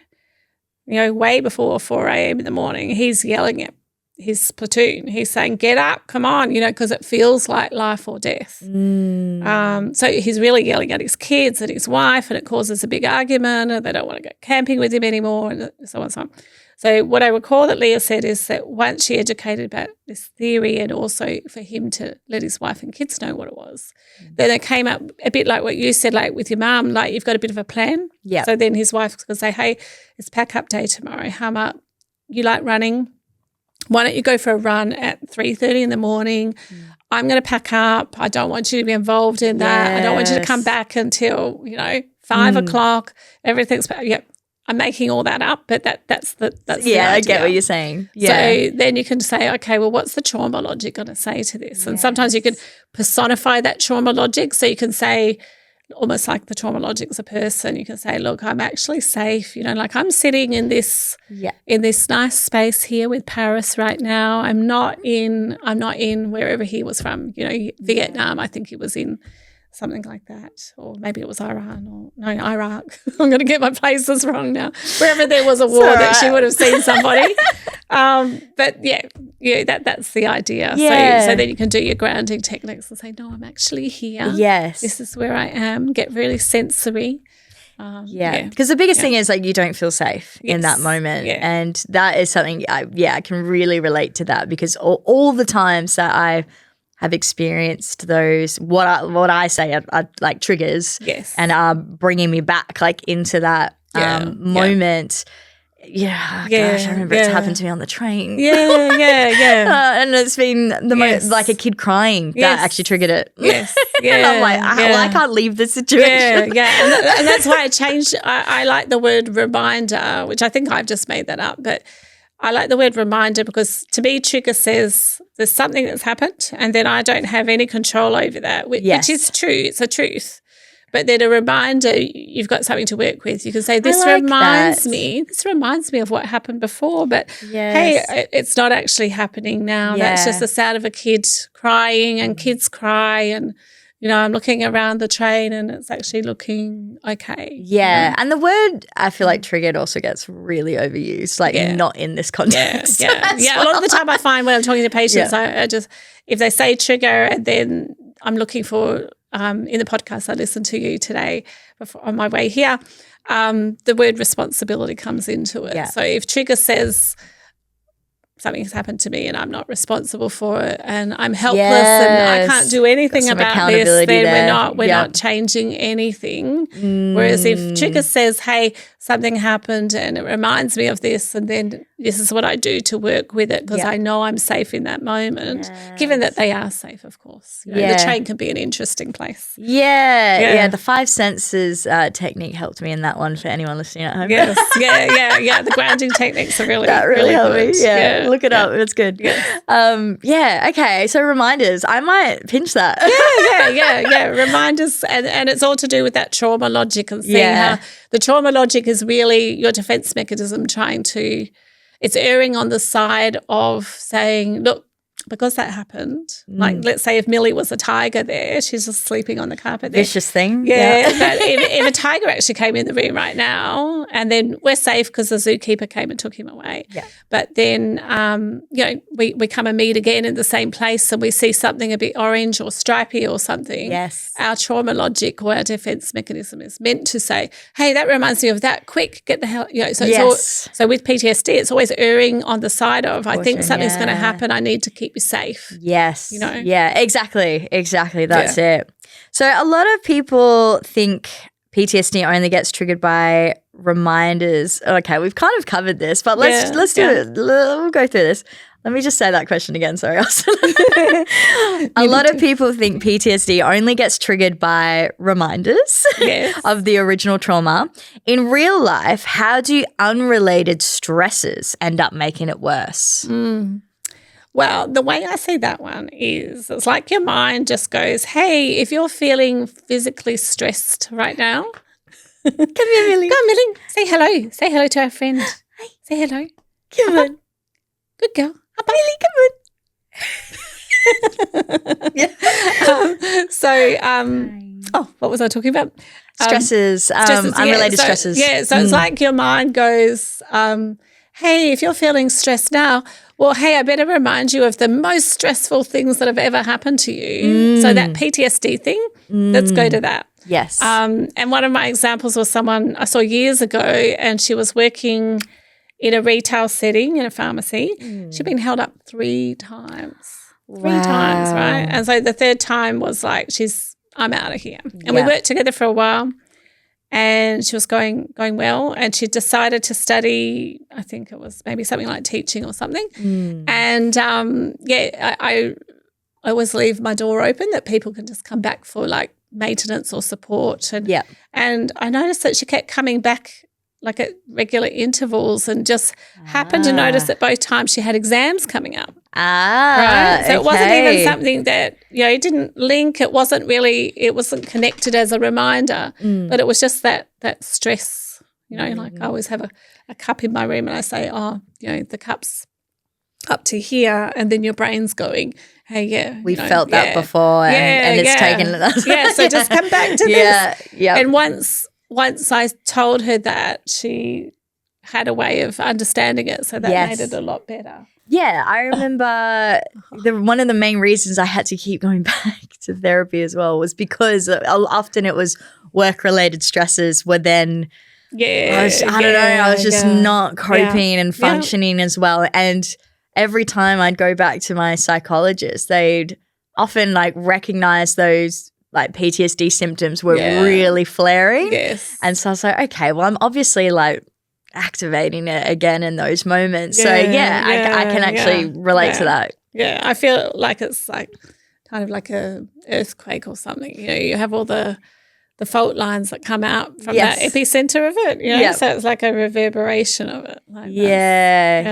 Speaker 1: way before 4 a.m. in the morning, he's yelling at his platoon. He's saying, get up, come on, because it feels like life or death. So he's really yelling at his kids and his wife, and it causes a big argument, and they don't want to go camping with him anymore, and so on and so on. So what I recall that Leah said is that once she educated about this theory and also for him to let his wife and kids know what it was, then it came up a bit like what you said, like with your mum, like you've got a bit of a plan.
Speaker 2: Yeah.
Speaker 1: So then his wife could say, hey, it's pack-up day tomorrow. How much you like running? Why don't you go for a run at 3:30 in the morning? I'm going to pack up. I don't want you to be involved in that. I don't want you to come back until, 5 o'clock. Everything's – I'm making all that up, but that's the
Speaker 2: I
Speaker 1: idea.
Speaker 2: get what you're saying. Yeah.
Speaker 1: So then you can say, okay, well, what's the trauma logic going to say to this? And sometimes you can personify that trauma logic. So you can say, almost like the trauma logic as a person, you can say, look, I'm actually safe. Like I'm sitting in this nice space here with Paris right now. I'm not in wherever he was from, Vietnam. I think he was in something like that, or maybe it was Iran Iraq. I'm going to get my places wrong now. Wherever there was a war that she would have seen somebody. But that's the idea.
Speaker 2: Yeah.
Speaker 1: So then you can do your grounding techniques and say, no, I'm actually here.
Speaker 2: Yes.
Speaker 1: This is where I am. Get really sensory.
Speaker 2: Because the biggest thing is like you don't feel safe in that moment. Yeah. And that is something I can really relate to that, because all the times that I have experienced those, what I say are like triggers, and are bringing me back like into that moment. Gosh, I remember it's happened to me on the train. And it's been the most like a kid crying that actually triggered it. And I'm like, I can't leave this situation.
Speaker 1: And that's why I changed. I like the word reminder, which I think I've just made that up, but I like the word reminder because to me, trigger says there's something that's happened and then I don't have any control over that, which is true. It's a truth. But then a reminder, you've got something to work with. You can say, this reminds me of what happened before, but hey, it's not actually happening now. That's just the sound of a kid crying, and kids cry, and I'm looking around the train and it's actually looking okay.
Speaker 2: Yeah. And the word, I feel like triggered also gets really overused, like not in this context.
Speaker 1: A lot of the time I find when I'm talking to patients, I just, if they say trigger and then I'm looking for, in the podcast I listened to you today on my way here, the word responsibility comes into it. So if trigger says something has happened to me and I'm not responsible for it and I'm helpless and I can't do anything about this, then we're not changing anything. Whereas if trigger says, hey, something happened and it reminds me of this, and then this is what I do to work with it because I know I'm safe in that moment, given that they are safe, of course. The train can be an interesting place.
Speaker 2: The 5 senses technique helped me in that one for anyone listening at home.
Speaker 1: The grounding techniques are really
Speaker 2: helped
Speaker 1: good.
Speaker 2: Me. Look it up. It's good. Okay. So reminders. I might pinch that.
Speaker 1: Reminders. And it's all to do with that trauma logic and seeing how the trauma logic is really your defense mechanism it's erring on the side of saying, look, because that happened, like let's say if Millie was a tiger there, she's just sleeping on the carpet there.
Speaker 2: Vicious thing.
Speaker 1: But if a tiger actually came in the room right now, and then we're safe because the zookeeper came and took him away. But then, we come and meet again in the same place and we see something a bit orange or stripy or something. Our trauma logic or our defense mechanism is meant to say, hey, that reminds me of that. Quick, get the hell, so with PTSD, it's always erring on the side of, I think something's going to happen. I need to keep you safe.
Speaker 2: Yeah, exactly. That's it. So a lot of people think PTSD only gets triggered by reminders. Okay, we've kind of covered this, but let's do it. We'll go through this. Let me just say that question again. Sorry, Alison. A lot of people think PTSD only gets triggered by reminders of the original trauma. In real life, how do unrelated stresses end up making it worse?
Speaker 1: Well, the way I see that one is it's like your mind just goes, hey, if you're feeling physically stressed right now, come here, Millie. Go on, Millie. Say hello. Say hello to our friend. Hey. Say hello. Come on. Good girl. Up, Millie, come on. What was I talking about?
Speaker 2: Stresses, unrelated stresses.
Speaker 1: So it's like your mind goes, hey, if you're feeling stressed now, well, hey, I better remind you of the most stressful things that have ever happened to you. So that PTSD thing, let's go to that.
Speaker 2: Yes.
Speaker 1: And one of my examples was someone I saw years ago, and she was working in a retail setting in a pharmacy. She'd been held up 3 times. 3 times, right? And so the 3rd time was like, I'm out of here. And we worked together for a while. And she was going well, and she decided to study, I think it was maybe something like teaching or something. And, I always leave my door open that people can just come back for like maintenance or support. And I noticed that she kept coming back like at regular intervals, and just happened to notice that both times she had exams coming up. Right? So it wasn't even something that, didn't link. It wasn't connected as a reminder, but it was just that stress, like I always have a cup in my room and I say, the cup's up to here, and then your brain's going, hey,
Speaker 2: we felt that before, and it's taken us.
Speaker 1: So just come back to this. Yeah. And once I told her that, she had a way of understanding it, so that made it a lot better.
Speaker 2: Yeah, I remember one of the main reasons I had to keep going back to therapy as well was because often it was work-related stresses were then I was just not coping and functioning as well. And every time I'd go back to my psychologist, they'd often recognize those PTSD symptoms were really flaring.
Speaker 1: Yes.
Speaker 2: And so I was like, okay, well, I'm obviously activating it again in those moments. So I can actually relate to that.
Speaker 1: Yeah, I feel like it's kind of like a earthquake or something. You have all the fault lines that come out from that epicenter of it, so it's like a reverberation of it.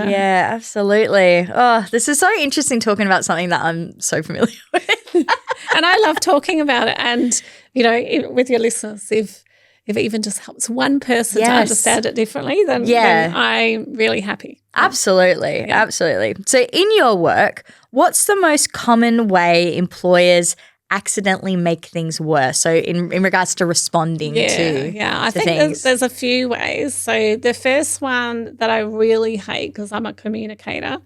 Speaker 2: Absolutely. Oh, this is so interesting talking about something that I'm so familiar with.
Speaker 1: And I love talking about it, and, with your listeners, if it even just helps one person to understand it differently, then I'm really happy.
Speaker 2: Absolutely. So in your work, what's the most common way employers accidentally make things worse? So in regards to responding to
Speaker 1: I think there's a few ways. So the first one that I really hate, because I'm a communicator,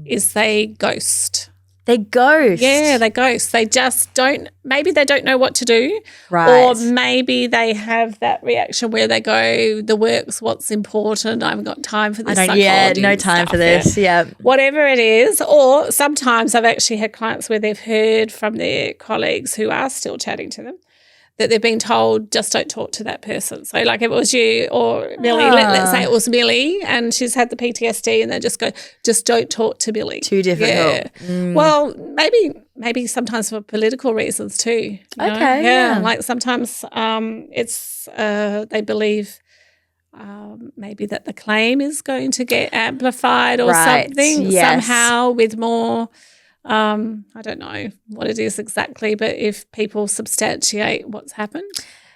Speaker 1: is they ghost.
Speaker 2: They ghost.
Speaker 1: Yeah, they ghost. They just maybe they don't know what to do.
Speaker 2: Right.
Speaker 1: Or maybe they have that reaction where they go, the work's what's important. I haven't got time for this.
Speaker 2: No time for this. Yeah.
Speaker 1: Whatever it is. Or sometimes I've actually had clients where they've heard from their colleagues who are still chatting to them that they've been told, just don't talk to that person. So if it was you or Millie, let's say it was Millie and she's had the PTSD, and they just go, just don't talk to Millie.
Speaker 2: Too difficult.
Speaker 1: Yeah. Well, maybe sometimes for political reasons too.
Speaker 2: Okay.
Speaker 1: Like sometimes it's they believe maybe that the claim is going to get amplified or something somehow with more I don't know what it is exactly, but if people substantiate what's happened,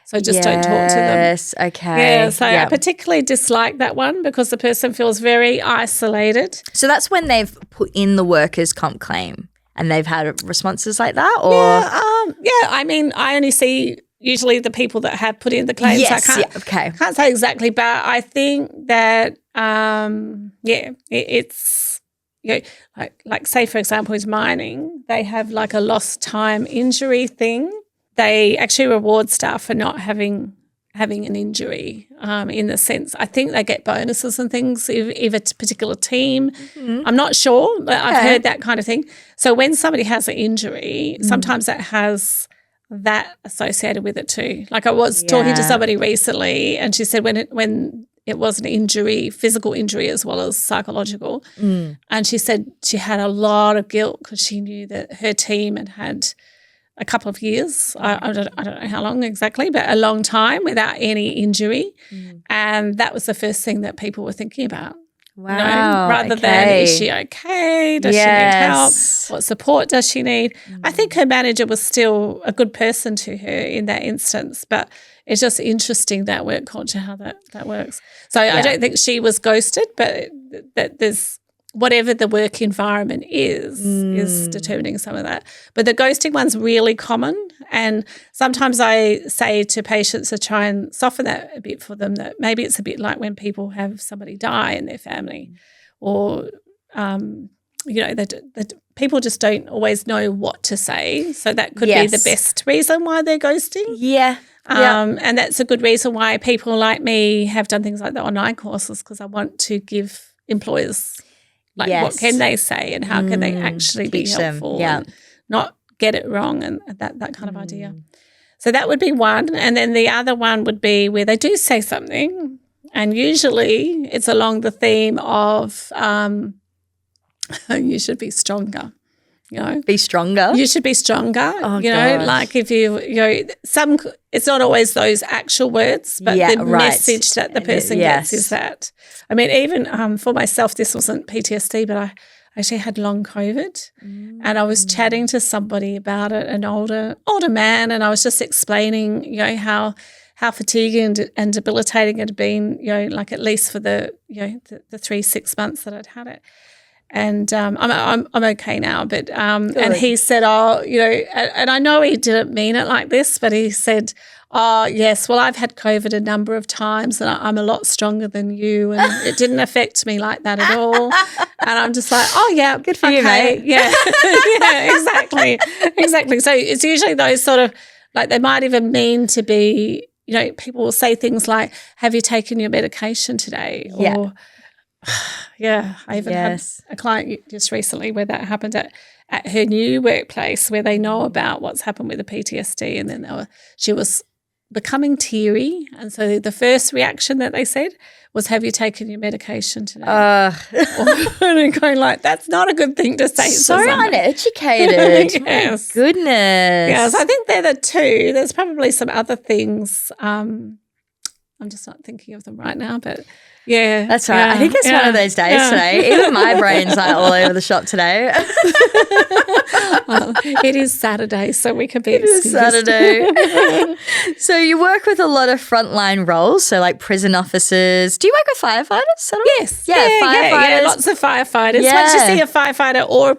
Speaker 1: so just don't talk to them.
Speaker 2: Yes, okay.
Speaker 1: Yeah, so I particularly dislike that one because the person feels very isolated.
Speaker 2: So that's when they've put in the workers' comp claim and they've had responses like that? Or
Speaker 1: I mean, I only see usually the people that have put in the claims.
Speaker 2: Yes,
Speaker 1: so I can't say exactly, but I think that, it's, like say, for example, with mining, they have a lost time injury thing. They actually reward staff for not having an injury in the sense, I think they get bonuses and things if a particular team. Mm-hmm. I'm not sure, but I've heard that kind of thing. So when somebody has an injury, sometimes that has that associated with it too. Like I was talking to somebody recently and she said when it was an injury, physical injury as well as psychological. And she said she had a lot of guilt because she knew that her team had a couple of years, I don't know how long exactly, but a long time without any injury. And that was the first thing that people were thinking about.
Speaker 2: Wow.
Speaker 1: Rather than, is she okay? Does she need help? What support does she need? I think her manager was still a good person to her in that instance, but it's just interesting that work culture, how that works. So I don't think she was ghosted, but that there's whatever the work environment is determining some of that. But the ghosting one's really common, and sometimes I say to patients to try and soften that a bit for them, that maybe it's a bit like when people have somebody die in their family, or that people just don't always know what to say. So that could be the best reason why they're ghosting.
Speaker 2: Yeah.
Speaker 1: And that's a good reason why people like me have done things like the online courses, because I want to give employers what can they say and how can they actually be helpful and not get it wrong, and that kind of idea. So that would be one. And then the other one would be where they do say something, and usually it's along the theme of you should be stronger.
Speaker 2: Be stronger.
Speaker 1: You should be stronger. Like if it's not always those actual words, but the message that the person gets is that. I mean, even for myself, this wasn't PTSD, but I actually had long COVID, and I was chatting to somebody about it, an older man, and I was just explaining, how fatiguing and debilitating it had been, like at least for the 3-6 months that I'd had it. And I'm okay now, but and he said, and I know he didn't mean it like this, but he said, oh yes, well I've had COVID a number of times, and I'm a lot stronger than you, and it didn't affect me like that at all. And I'm just like, oh yeah,
Speaker 2: good for you, mate.
Speaker 1: Yeah, yeah, exactly. So it's usually those sort of, like, they might even mean to be, people will say things like, have you taken your medication today? Or I even had a client just recently where that happened at her new workplace, where they know about what's happened with the PTSD, and then she was becoming teary, and so the first reaction that they said was, have you taken your medication today? And going like, that's not a good thing to say.
Speaker 2: So uneducated.
Speaker 1: Yes.
Speaker 2: My goodness.
Speaker 1: Yes, I think they're the two. There's probably some other things. I'm just not thinking of them right now, but yeah.
Speaker 2: That's right. I think it's one of those days today. Even my brain's like all over the shop today.
Speaker 1: Well, it is Saturday, so we can be excused.
Speaker 2: It is Saturday. So you work with a lot of frontline roles, so like prison officers. Do you work with firefighters at all?
Speaker 1: Yes. Firefighters. Yeah, lots of firefighters.
Speaker 2: Yeah.
Speaker 1: Once you see a firefighter or a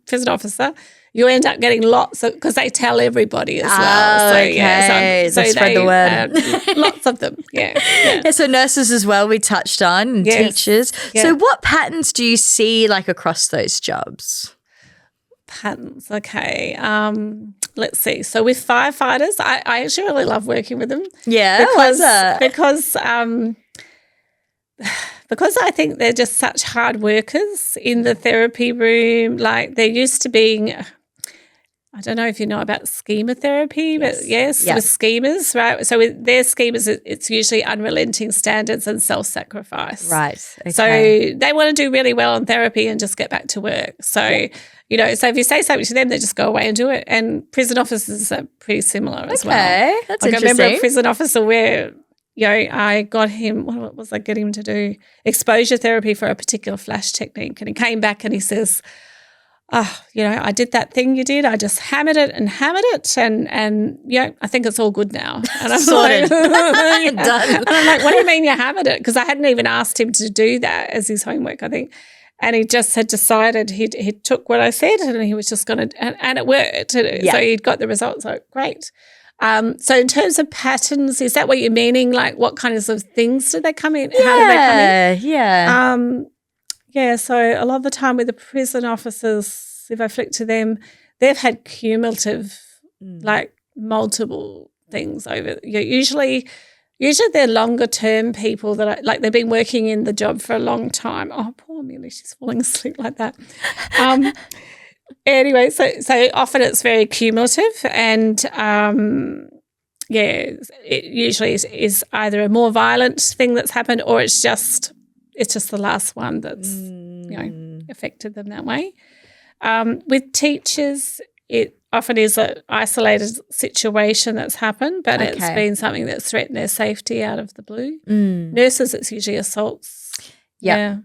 Speaker 1: prison officer, you end up getting lots of, because they tell everybody as well. So,
Speaker 2: okay. So spread the word.
Speaker 1: Lots of them, yeah.
Speaker 2: So nurses as well we touched on, and teachers. Yeah. So what patterns do you see like across those jobs?
Speaker 1: Patterns, okay. Let's see. So with firefighters, I actually really love working with them.
Speaker 2: Yeah,
Speaker 1: because I think they're just such hard workers in the therapy room. Like, they're used to being, I don't know if you know about schema therapy, but with schemas, right? So with their schemas, it's usually unrelenting standards and self-sacrifice.
Speaker 2: Right. Okay.
Speaker 1: So they want to do really well in therapy and just get back to work. So, so if you say something to them, they just go away and do it. And prison officers are pretty similar as well.
Speaker 2: Okay, that's interesting.
Speaker 1: I remember a prison officer where, I got him, what was I getting him to do? Exposure therapy for a particular flash technique. And he came back and he says, I did that thing you did. I just hammered it. And I think it's all good now. And I'm
Speaker 2: sorted.
Speaker 1: Like,
Speaker 2: done.
Speaker 1: And I'm like, what do you mean you hammered it? Because I hadn't even asked him to do that as his homework, I think. And he just had decided he took what I said and he was just going to, and it worked. So he'd got the results. So great. So in terms of patterns, is that what you're meaning? Like, what kinds of things do they come in?
Speaker 2: Yeah,
Speaker 1: how do they come
Speaker 2: in?
Speaker 1: So a lot of the time with the prison officers, if I flick to them, they've had cumulative, like multiple things over. Usually they're longer term people that they've been working in the job for a long time. Oh, poor Millie, she's falling asleep like that. Anyway, so often it's very cumulative, and it usually is either a more violent thing that's happened, or it's just the last one that's affected them that way. With teachers, it often is an isolated situation that's happened, but it's been something that's threatened their safety out of the blue. Nurses, it's usually assaults. Yeah.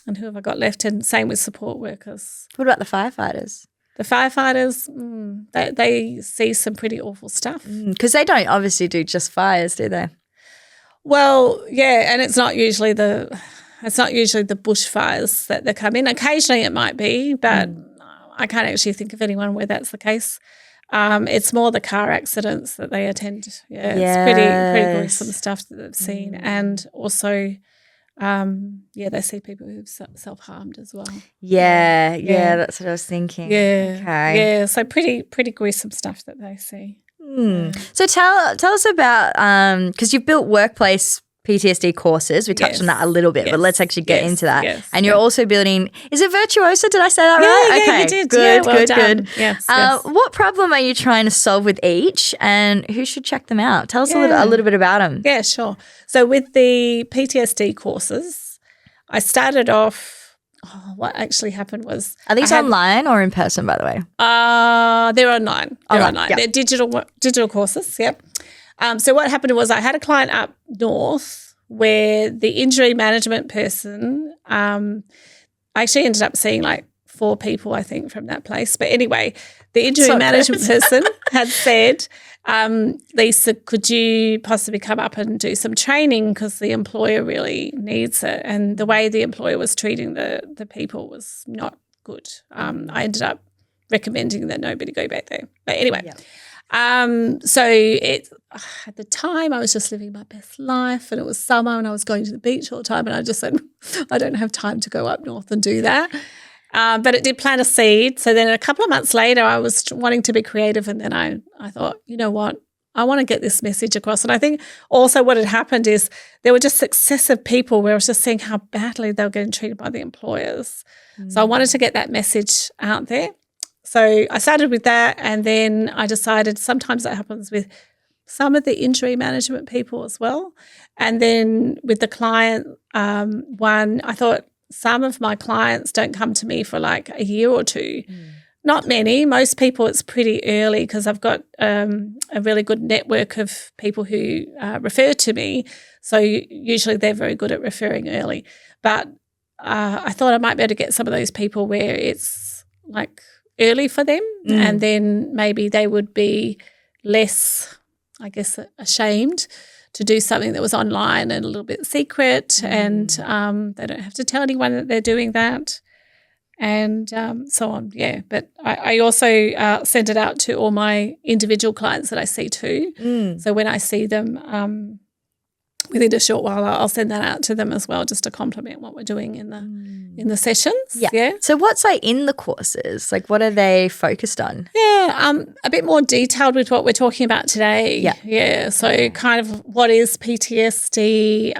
Speaker 1: And who have I got left? And same with support workers.
Speaker 2: What about the firefighters?
Speaker 1: The firefighters, they see some pretty awful stuff.
Speaker 2: Because they don't obviously do just fires, do they?
Speaker 1: Well, yeah, and it's not usually the bushfires that come in. Occasionally it might be, but I can't actually think of anyone where that's the case. It's more the car accidents that they attend. Yeah, it's pretty gruesome stuff that they've seen, and also. They see people who've self-harmed as well. Yeah,
Speaker 2: that's what I was thinking.
Speaker 1: Yeah,
Speaker 2: okay.
Speaker 1: Yeah, so pretty gruesome stuff that they see.
Speaker 2: So tell us about because you've built workplace PTSD courses. We touched on that a little bit, but let's actually get into that.
Speaker 1: Yes,
Speaker 2: and you're also building, is it Virtuosa? Did I say that right?
Speaker 1: Yeah, you did.
Speaker 2: Good,
Speaker 1: well
Speaker 2: good.
Speaker 1: Done. Yes.
Speaker 2: What problem are you trying to solve with each, and who should check them out? Tell us a little bit about them.
Speaker 1: Yeah, sure. So with the PTSD courses, I started off what actually happened was,
Speaker 2: are these online or in person, by the way?
Speaker 1: They're online. They're online.
Speaker 2: Yep.
Speaker 1: They're digital courses. Yep. So what happened was I had a client up north where the injury management person, I actually ended up seeing like 4 people, I think, from that place. But anyway, the injury management person had said, Lisa, could you possibly come up and do some training because the employer really needs it? And the way the employer was treating the people was not good. I ended up recommending that nobody go back there. But anyway, so at the time I was just living my best life, and it was summer and I was going to the beach all the time, and I just said, I don't have time to go up north and do that. But it did plant a seed. So then a couple of months later, I was wanting to be creative, and then I thought, you know what, I want to get this message across. And I think also what had happened is there were just successive people where I was just seeing how badly they were getting treated by the employers. So I wanted to get that message out there. So I started with that, and then I decided sometimes that happens with some of the injury management people as well. And then with the client one, I thought, some of my clients don't come to me for like a year or 2. Not many. Most people it's pretty early because I've got a really good network of people who refer to me. So usually they're very good at referring early. But I thought I might be able to get some of those people where it's like early for them, and then maybe they would be less, I guess, ashamed to do something that was online and a little bit secret, and they don't have to tell anyone that they're doing that, and so on. Yeah, but I also send it out to all my individual clients that I see too. So when I see them within a short while, I'll send that out to them as well, just to complement what we're doing in the sessions. Yeah.
Speaker 2: So what's like in the courses? Like, what are they focused on?
Speaker 1: Yeah, a bit more detailed with what we're talking about today. Yeah. So kind of what is PTSD,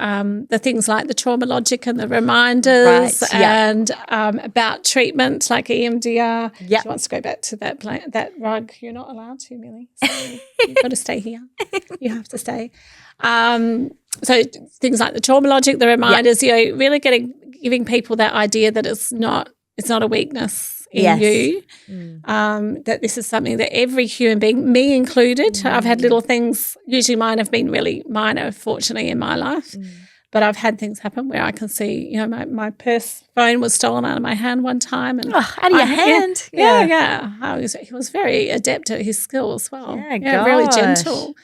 Speaker 1: the things like the trauma logic and the reminders, and about treatment like EMDR.
Speaker 2: Yeah.
Speaker 1: She wants to go back to that rug. You're not allowed to, Millie. So you've got to stay here. You have to stay. So things like the trauma logic, the reminders, really giving people that idea that it's not a weakness in you, that this is something that every human being, me included, I've had little things, usually mine have been really minor, fortunately, in my life, but I've had things happen where I can see, my phone was stolen out of my hand one time. And
Speaker 2: out of your hand?
Speaker 1: Yeah. He was very adept at his skill as well.
Speaker 2: Yeah,
Speaker 1: really gentle.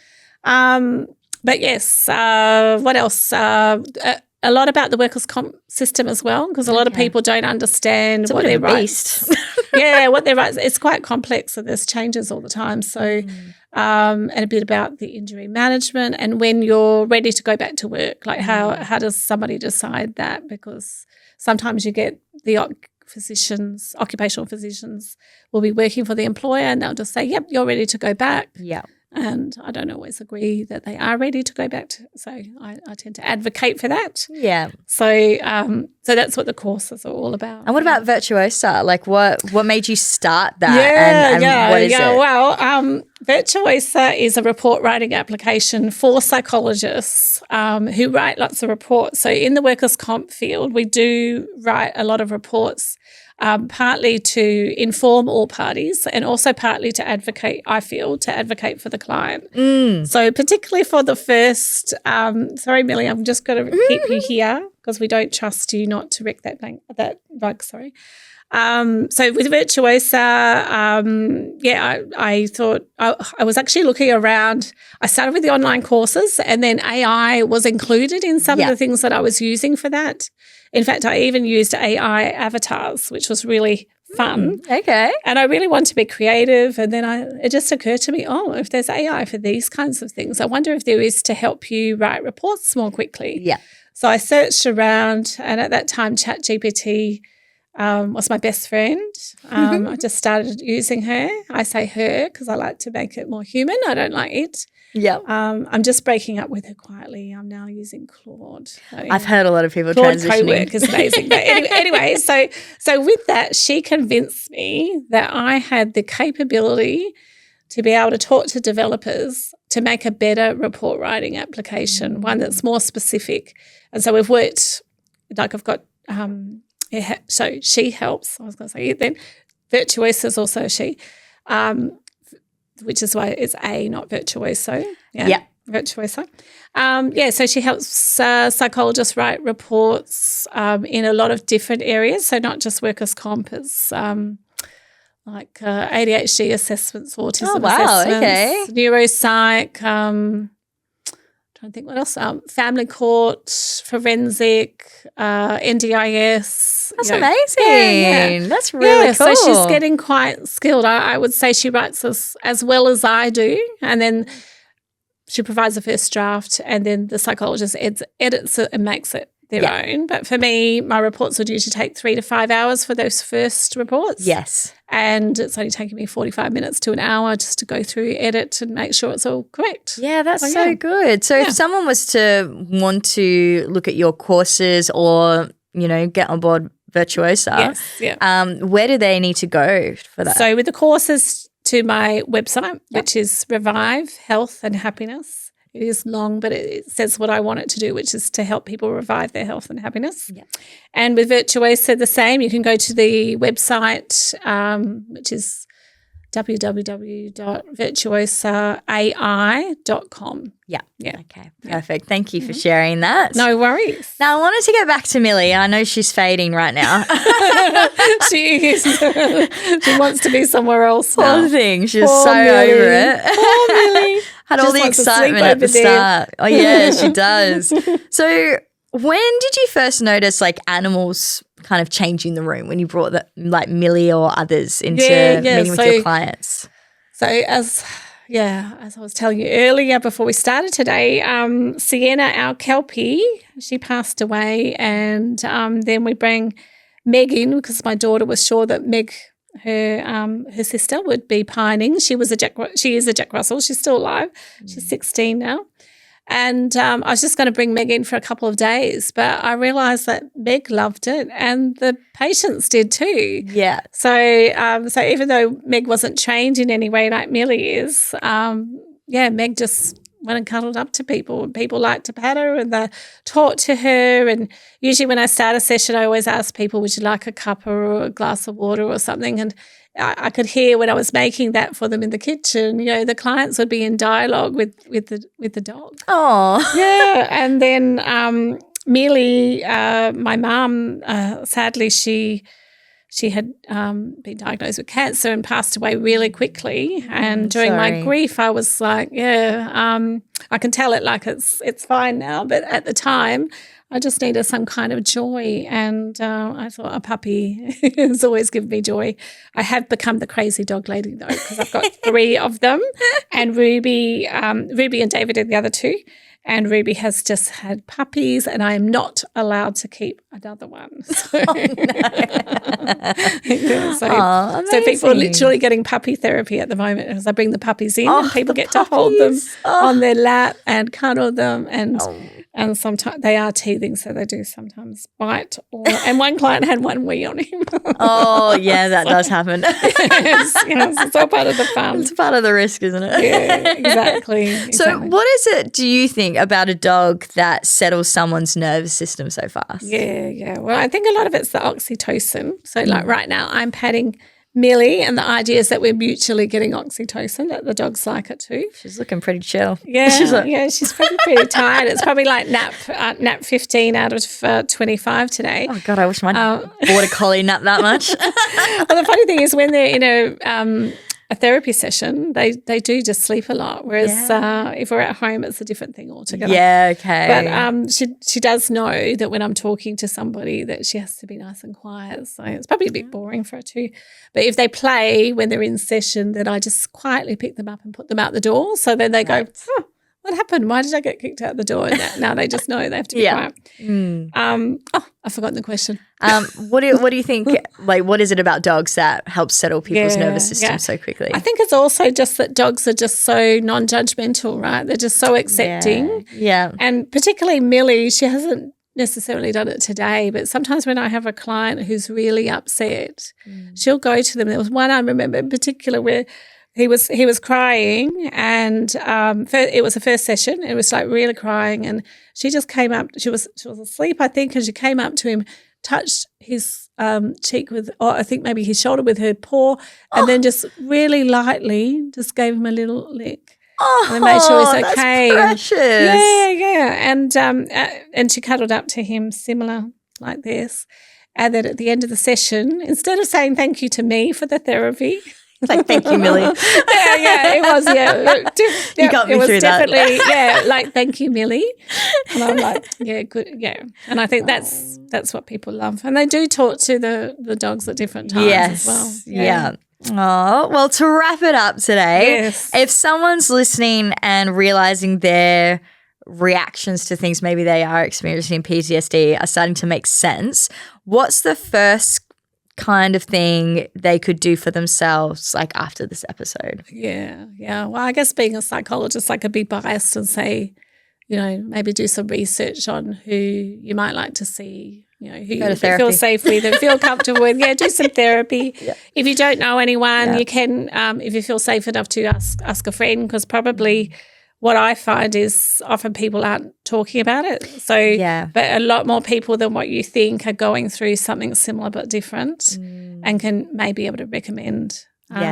Speaker 1: But yes, what else? A lot about the workers' comp system as well, because a lot of people don't understand what their rights. What their rights. It's quite complex, and there's changes all the time. So, and a bit about the injury management and when you're ready to go back to work. Like how does somebody decide that? Because sometimes you get the occupational physicians will be working for the employer, and they'll just say, "Yep, you're ready to go back."
Speaker 2: Yeah.
Speaker 1: And I don't always agree that they are ready to go back to, so I tend to advocate for that.
Speaker 2: Yeah.
Speaker 1: So that's what the courses are all about.
Speaker 2: And what about Virtuosa? Like what made you start that? What is it?
Speaker 1: Well, Virtuosa is a report writing application for psychologists who write lots of reports. So in the workers' comp field, we do write a lot of reports, partly to inform all parties and also partly to advocate, I feel, for the client. So particularly for the first, sorry, Millie, I'm just going to keep you here because we don't trust you not to wreck that rug, sorry. So with Virtuosa, I thought I was actually looking around. I started with the online courses, and then AI was included in some of the things that I was using for that. In fact, I even used AI avatars, which was really fun.
Speaker 2: Okay.
Speaker 1: And I really want to be creative. And then it just occurred to me, if there's AI for these kinds of things, I wonder if there is to help you write reports more quickly.
Speaker 2: Yeah.
Speaker 1: So I searched around, and at that time, ChatGPT was my best friend. I just started using her. I say her because I like to make it more human. I don't like it.
Speaker 2: Yeah.
Speaker 1: I'm just breaking up with her quietly. I'm now using Claude.
Speaker 2: I've heard a lot of people
Speaker 1: Claude
Speaker 2: transitioning.
Speaker 1: Co-work is amazing. But anyway, so with that, she convinced me that I had the capability to be able to talk to developers to make a better report writing application, one that's more specific. And so we've worked, like I've got So she helps. I was going to say then. Virtuosa is also a she, which is why it's A, not virtuoso.
Speaker 2: Yeah.
Speaker 1: Virtuosa. So she helps psychologists write reports in a lot of different areas, so not just workers' comp, it's like ADHD assessments, autism assessments, neuropsych, trying to think what else, family court, forensic, NDIS.
Speaker 2: That's amazing. That's really cool.
Speaker 1: So she's getting quite skilled. I would say she writes as well as I do, and then she provides the first draft, and then the psychologist edits it and makes it their own. But for me, my reports would usually take 3 to 5 hours for those first reports.
Speaker 2: Yes.
Speaker 1: And it's only taking me 45 minutes to an hour just to go through, edit and make sure it's all correct.
Speaker 2: Yeah, that's so good. So if someone was to want to look at your courses or, get on board Virtuosa, where do they need to go for that?
Speaker 1: So with the courses, to my website, which is Revive Health and Happiness. It is long, but it says what I want it to do, which is to help people revive their health and happiness.
Speaker 2: Yep.
Speaker 1: And with Virtuosa, the same. You can go to the website, which is www.virtuosaai.com.
Speaker 2: Yeah. Okay, perfect. Thank you for sharing that.
Speaker 1: No worries.
Speaker 2: Now, I wanted to get back to Millie. I know she's fading right now.
Speaker 1: She is. She wants to be somewhere else now.
Speaker 2: Poor thing. She was so over it.
Speaker 1: Poor Millie.
Speaker 2: Had all the excitement at the start. Oh, yeah, she does. So when did you first notice animals kind of changing the room when you brought Millie or others into meeting with your clients?
Speaker 1: So as I was telling you earlier before we started today, Sienna, our Kelpie, she passed away, and then we bring Meg in because my daughter was sure that Meg, her sister, would be pining. She is a Jack Russell. She's still alive. She's 16 now. And I was just going to bring Meg in for a couple of days, but I realised that Meg loved it and the patients did too.
Speaker 2: Yeah.
Speaker 1: So even though Meg wasn't trained in any way like Millie is, Meg just went and cuddled up to people. People liked to pat her and they talked to her. And usually when I start a session, I always ask people, would you like a cuppa or a glass of water or something? And I could hear when I was making that for them in the kitchen, the clients would be in dialogue with the dog.
Speaker 2: Oh.
Speaker 1: Yeah. And then Millie, my mum, sadly, she had been diagnosed with cancer and passed away really quickly. And during my grief, I was like, I can tell it like it's fine now. But at the time, I just needed some kind of joy. And I thought a puppy has always given me joy. I have become the crazy dog lady, though, because I've got 3 of them. And Ruby and David are the other 2. And Ruby has just had puppies, and I am not allowed to keep another one. So, so people are literally getting puppy therapy at the moment as I bring the puppies in, and people get to hold them on their lap and cuddle them, and sometimes they are teething, so they do sometimes bite. And one client had one wee on him.
Speaker 2: Oh, yeah, that does happen.
Speaker 1: yes, it's all part of the fun.
Speaker 2: It's part of the risk, isn't it?
Speaker 1: Yeah, exactly.
Speaker 2: So what is it, do you think, about a dog that settles someone's nervous system so fast?
Speaker 1: Yeah. Well, I think a lot of it's the oxytocin. So right now I'm patting Millie, and the idea is that we're mutually getting oxytocin, that the dogs like it too.
Speaker 2: She's looking pretty chill.
Speaker 1: Yeah, she's probably pretty tired. It's probably like nap 15 out of 25 today.
Speaker 2: Oh, God, I wish my border collie napped that much.
Speaker 1: Well, the funny thing is when they're in a therapy session, they do just sleep a lot, whereas if we're at home, it's a different thing altogether.
Speaker 2: Yeah, okay.
Speaker 1: But she does know that when I'm talking to somebody that she has to be nice and quiet, so it's probably a bit boring for her too. But if they play when they're in session, then I just quietly pick them up and put them out the door, so then they go, what happened? Why did I get kicked out the door? And now they just know they have to be quiet. I've forgotten the question.
Speaker 2: What do you think, what is it about dogs that helps settle people's nervous system so quickly?
Speaker 1: I think it's also just that dogs are just so non-judgmental, right? They're just so accepting.
Speaker 2: Yeah.
Speaker 1: And particularly Millie, she hasn't necessarily done it today, but sometimes when I have a client who's really upset, she'll go to them. There was one I remember in particular where he was crying, and it was the first session. It was like really crying, and she just came up. She was asleep, I think, and she came up to him touched his cheek with, or I think maybe his shoulder with her paw, and then just really lightly just gave him a little lick. And made sure he's okay.
Speaker 2: That's precious.
Speaker 1: And she cuddled up to him similar like this. And then at the end of the session, instead of saying thank you to me for the therapy,
Speaker 2: like, thank you, Millie.
Speaker 1: it was,
Speaker 2: You got me through that.
Speaker 1: Definitely, like, thank you, Millie. And I'm like, yeah, good, yeah. And I think that's what people love. And they do talk to the dogs at different times as well.
Speaker 2: Yeah. Oh, well, to wrap it up today, if someone's listening and realizing their reactions to things maybe they are experiencing PTSD are starting to make sense, what's the first kind of thing they could do for themselves, like, after this episode?
Speaker 1: Yeah. Well, I guess being a psychologist, I could be biased and say, maybe do some research on who you might like to see, who you feel safe with and feel comfortable with. Yeah, do some therapy. Yeah. If you don't know anyone, you can, if you feel safe enough to ask a friend, because probably what I find is often people aren't talking about it. So, but a lot more people than what you think are going through something similar but different and can maybe able to recommend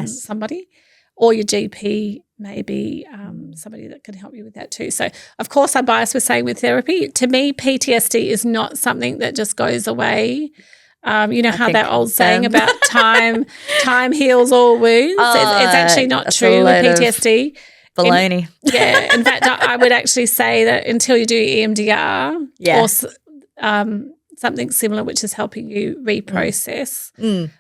Speaker 1: somebody, or your GP, maybe somebody that can help you with that too. So, of course, I'm biased with saying with therapy. To me, PTSD is not something that just goes away. You know how that old saying about time heals all wounds? It's actually not true with PTSD.
Speaker 2: Baloney.
Speaker 1: In fact, I would actually say that until you do EMDR or something similar, which is helping you reprocess,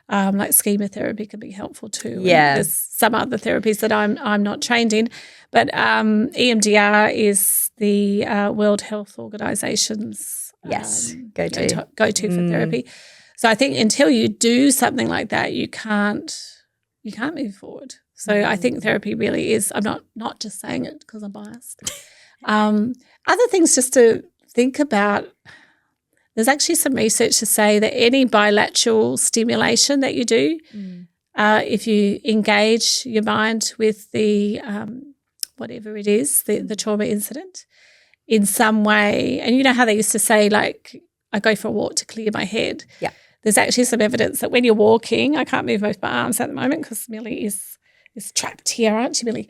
Speaker 1: like schema therapy can be helpful too.
Speaker 2: Yeah.
Speaker 1: There's some other therapies that I'm not trained in, but EMDR is the World Health Organization's go-to for therapy. So I think until you do something like that, you can't move forward. So I think therapy really is, I'm not just saying it because I'm biased. Other things just to think about, there's actually some research to say that any bilateral stimulation that you do, if you engage your mind with the whatever it is, the trauma incident in some way, and you know how they used to say, like, I go for a walk to clear my head.
Speaker 2: Yeah.
Speaker 1: There's actually some evidence that when you're walking, I can't move both my arms at the moment because Millie is trapped here, aren't you, Millie?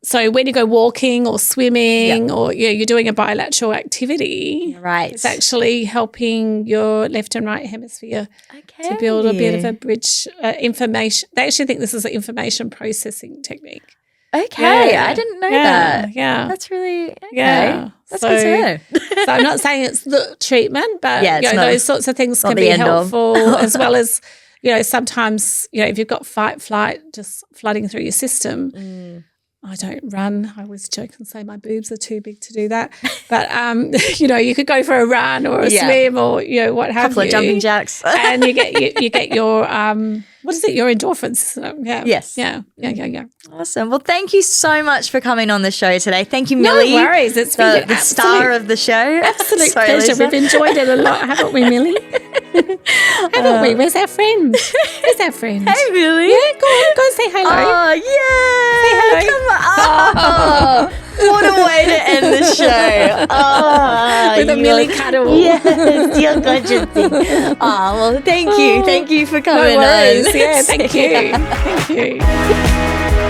Speaker 1: So when you go walking or swimming or you're doing a bilateral activity, it's actually helping your left and right hemisphere to build a bit of a bridge information. They actually think this is an information processing technique.
Speaker 2: Okay, I didn't know that.
Speaker 1: Yeah.
Speaker 2: That's really, that's good to know.
Speaker 1: So I'm not saying it's the treatment, but those sorts of things can be helpful as well as, sometimes, if you've got fight, flight just flooding through your system. I don't run. I always joke and say my boobs are too big to do that. But, you could go for a run or a swim or, what have you.
Speaker 2: Couple of jumping jacks.
Speaker 1: And you get your, what is it, your endorphins.
Speaker 2: Yes.
Speaker 1: Yeah.
Speaker 2: Awesome. Well, thank you so much for coming on the show today. Thank you, Millie.
Speaker 1: No worries. It's been
Speaker 2: the star of the show.
Speaker 1: Absolute pleasure. Lisa. We've enjoyed it a lot, haven't we, Millie? Haven't we? Where's our friend?
Speaker 2: Hey, Millie.
Speaker 1: Yeah, go say hello.
Speaker 2: Oh, yeah.
Speaker 1: Say hello.
Speaker 2: Come on. Oh, what a way to end the show. Oh,
Speaker 1: with a Millie cuddle.
Speaker 2: Yes, you're gorgeous. Oh, well, thank you. Thank you for coming
Speaker 1: on.
Speaker 2: No worries.
Speaker 1: Yeah, thank you. Thank you.